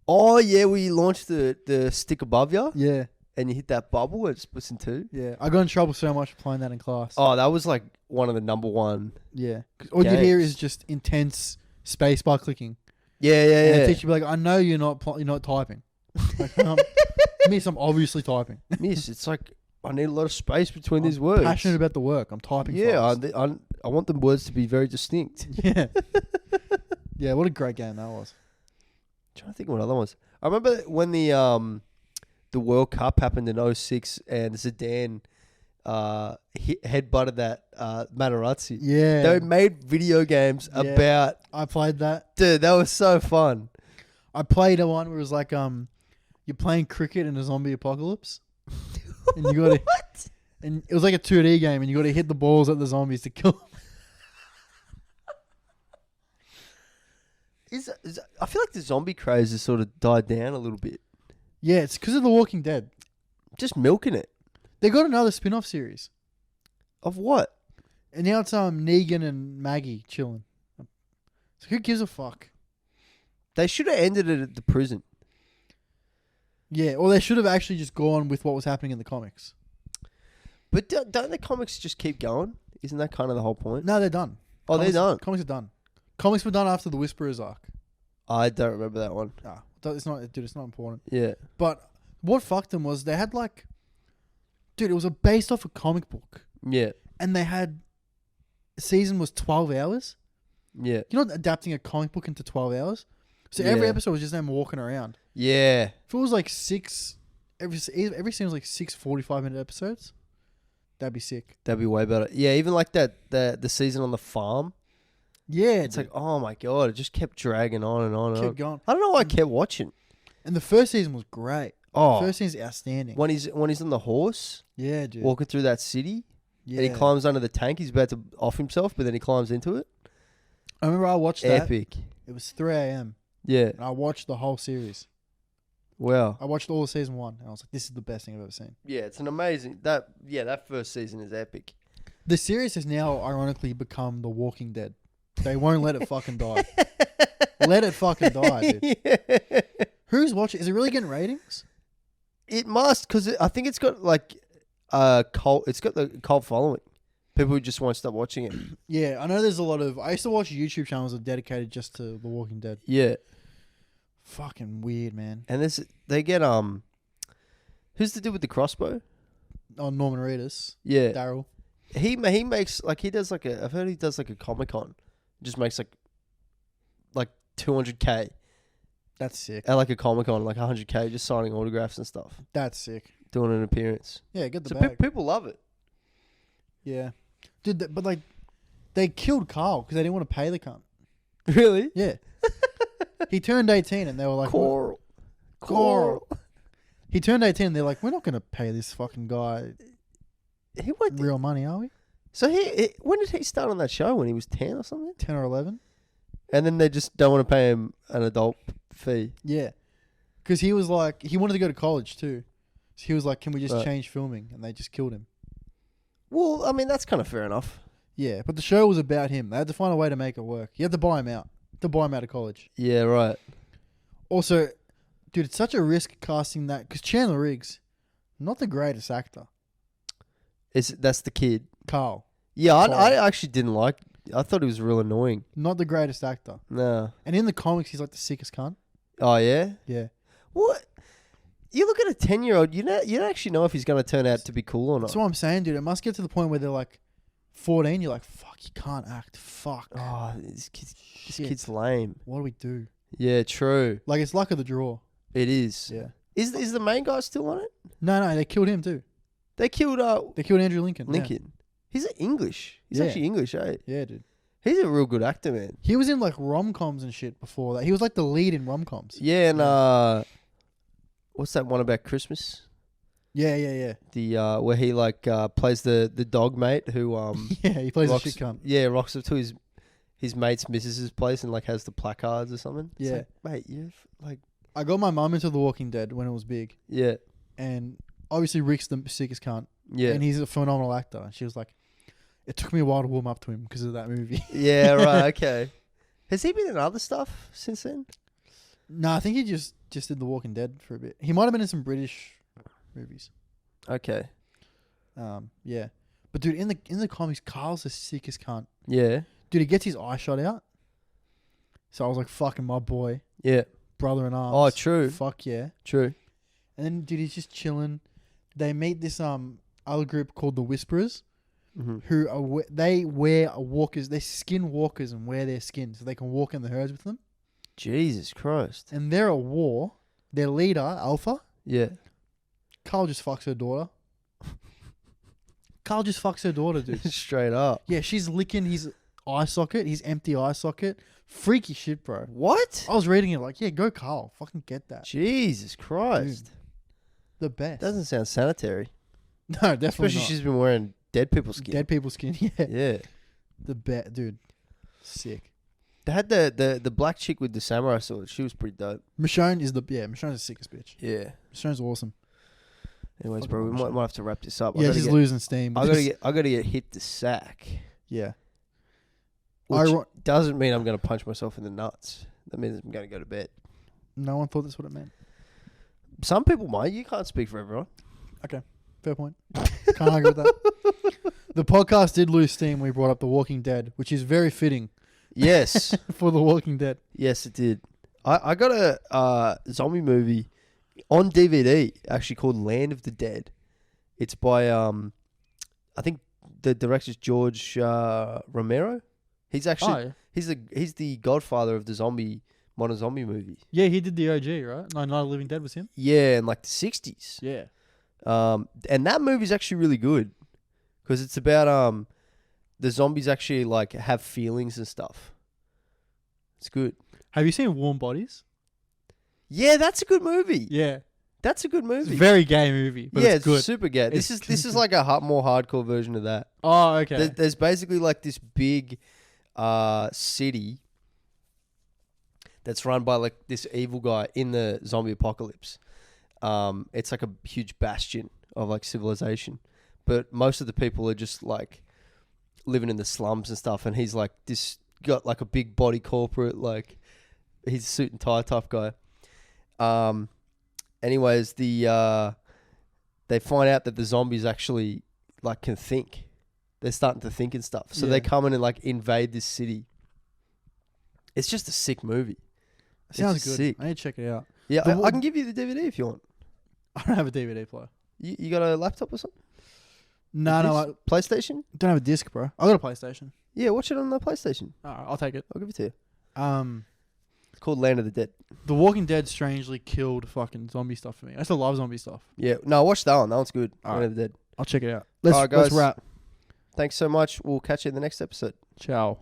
Oh, yeah, where you launch the stick above you Yeah. and you hit that bubble and it splits in 2. Yeah. I got in trouble so much for playing that in class. Oh, that was like one of the number one. Yeah. 'Cause all you hear games. is just intense spacebar clicking. Yeah, And yeah, the yeah. teacher would be like, I know you're not typing. Like, miss, I'm obviously typing. Miss, it's like I need a lot of space between I'm these words. passionate about the work. I'm typing Yeah, fast. I want the words to be very distinct. Yeah. Yeah, what a great game that was. Trying to think what other ones. I remember when the World Cup happened in 06 and Zidane headbutted that Materazzi. Yeah. They made video games Yeah. about... I played that. Dude, that was so fun. I played a one where it was like you're playing cricket in a zombie apocalypse. And you got to What? And it was like a 2D game and you got to hit the balls at the zombies to kill them. I feel like the zombie craze has sort of died down a little bit. Yeah, it's because of The Walking Dead. Just milking it. They got another spin-off series. Of what? And now it's Negan and Maggie chilling. So who gives a fuck? They should have ended it at the prison. Yeah, or they should have actually just gone with what was happening in the comics. But don't the comics just keep going? Isn't that kind of the whole point? No, they're done. Oh, they're done. Comics are done. Comics were done after the Whisperer's arc. I don't remember that one. It's not, dude. It's not important. Yeah. But what fucked them was they had like, dude, it was based off a comic book, Yeah. and they had season was 12 hours. Yeah. You're not adapting a comic book into 12 hours. So every Yeah. episode was just them walking around. Yeah. If it was like every scene was like 6 45-minute episodes, that'd be sick. That'd be way better. Yeah, even like the season on the farm. Yeah, It's like, oh my God, it just kept dragging on and on and on. kept going. I don't know why I kept watching. And the first season was great. Oh, First season's outstanding. when he's on the horse Yeah, dude. walking through that city Yeah. and he climbs under the tank, he's about to off himself, but then he climbs into it. I remember I watched that. Epic. It was 3 a.m. Yeah. and I watched the whole series. Wow. I watched all of season 1 and I was like, this is the best thing I've ever seen. Yeah, it's an amazing that first season is epic. The series has now ironically become The Walking Dead. They won't let it fucking die. Let it fucking die, dude. Yeah. Who's watching? Is it really getting ratings? It must, because I think it's got like cult. It's got the cult following. People who just won't stop watching it. Yeah, I know there's a lot of... I used to watch YouTube channels that are dedicated just to The Walking Dead. Yeah, Fucking weird, man. and they get who's the dude with the crossbow? Oh, Norman Reedus. Yeah, Daryl. he makes like he does like I've heard he does like a Comic-Con. Just makes like 200K That's sick. at like a Comic-Con, like 100K, just signing autographs and stuff, That's sick. doing an appearance. Yeah, get the So bag. people love it. Yeah. Dude, but like, they killed Carl because they didn't want to pay the cunt. Really? Yeah. He turned 18 and they were like... Coral. He turned 18 and they're like, we're not going to pay this fucking guy He went. real money, are we? So when did he start on that show? When he was 10 or something? 10 or 11? And then they just don't want to pay him an adult fee. Yeah. Because he was like... He wanted to go to college too. So he was like, can we just Right. change filming? And they just killed him. Well, I mean, that's kind of fair enough. Yeah, but the show was about him. They had to find a way to make it work. You had to buy him out. To buy him out of college. Yeah, right. Also, dude, it's such a risk casting that... Because Chandler Riggs, not the greatest actor. That's the kid. Carl, Yeah, I Carl. actually didn't like. I thought he was real annoying. not the greatest actor. No. And in the comics, he's like the sickest cunt. Oh yeah. Yeah. What? You look at a 10-year-old. You don't actually know if he's going to turn out to be cool or not. That's what I'm saying, dude. It must get to the point where they're like 14. You're like, fuck, you can't act. Fuck. Oh, this Shit. kid's lame. What do we do? Yeah, true. Like, it's luck of the draw. It is. Yeah. Is the main guy still on it? No, they killed him too. They killed They killed Andrew Lincoln. Lincoln. He's English. He's Yeah. actually English, eh? Yeah, dude. He's a real good actor, man. He was in like rom-coms and shit before that. He was like the lead in rom-coms. Yeah, and what's that one about Christmas? Yeah. The where he like plays the dog mate who Yeah, he plays rocks, a shit cunt. Yeah, rocks up to his mate's missus's place and like has the placards or something. It's Yeah. like, mate, you've like I got my mum into The Walking Dead when it was big. yeah, And obviously Rick's the sickest cunt. yeah, And he's a phenomenal actor. And she was like, it took me a while to warm up to him because of that movie. yeah. Right, okay. Has he been in other stuff since then? No, I think he just did The Walking Dead for a bit. He might have been in some British movies. Okay. Yeah. But dude, in the comics, Carl's the sickest cunt. Yeah, Dude, he gets his eye shot out. So I was like, fucking my boy, yeah. brother in arms. Oh, true, Fuck yeah. true. And then dude, he's just chilling. They meet this other group called the Whisperers, Mm-hmm. who are they wear walkers. They skin walkers and wear their skin so they can walk in the herds with them. Jesus Christ. And they're at war. Their leader, Alpha, Yeah. Carl just fucks her daughter. Carl just fucks her daughter, dude. Straight up. Yeah, she's licking his eye socket, his empty eye socket. Freaky shit, bro. What? I was reading it like, yeah, go Carl. Fucking get that. Jesus Christ. The best. Doesn't sound sanitary. No, definitely Especially not. she's been wearing dead people's skin. Dead people's skin, yeah. Yeah. The bet, dude. Sick. They had the black chick with the samurai sword. She was pretty dope. Michonne is Michonne's the sickest bitch. Yeah. Michonne's awesome. Anyways, Fucking bro, we Michonne. might have to wrap this up. Yeah, she's losing steam. I gotta get hit the sack. Yeah. Which Iro- doesn't mean I'm gonna punch myself in the nuts. That means I'm gonna go to bed. No one thought that's what it meant. Some people might. You can't speak for everyone. Fair point. Can't argue with that. The podcast did lose steam when we brought up The Walking Dead, which is very fitting Yes. for The Walking Dead. Yes, it did. I got a zombie movie on DVD actually called Land of the Dead. It's by I think the director's George Romero. He's actually he's the godfather of the modern zombie movie. Yeah, he did the OG, right? No, Night of the Living Dead was him. Yeah, in like the 60s. Yeah. And that movie's actually really good because it's about the zombies actually like have feelings and stuff. It's good. Have you seen Warm Bodies? Yeah, that's a good movie. Yeah. That's a good It's movie. a very gay movie, but yeah, it's good. super gay. This is like a more hardcore version of that. Oh, okay. There's basically like this big city that's run by like this evil guy in the zombie apocalypse. It's like a huge bastion of like civilization, but most of the people are just like living in the slums and stuff. And he's like this got like a big body corporate, like he's a suit and tie type guy. Anyways, they find out that the zombies actually like can think. They're starting to think and stuff. So they come in and like invade this city. It's just a sick movie. Sounds It's good. sick. I need to check it out. Yeah, I can give you the DVD if you want. I don't have a DVD player. You got a laptop or something? No, no, I PlayStation? don't have a disc, bro. I got a PlayStation. Yeah, watch it on the PlayStation. Alright, I'll take it. I'll give it to you. Um, It's called Land of the Dead. The Walking Dead strangely killed fucking zombie stuff for me. I still love zombie stuff. Yeah, no, watch that one. That one's good. Alright. Land of the Dead. I'll check it out. Alright, guys. Let's wrap. Thanks so much. We'll catch you in the next episode. Ciao.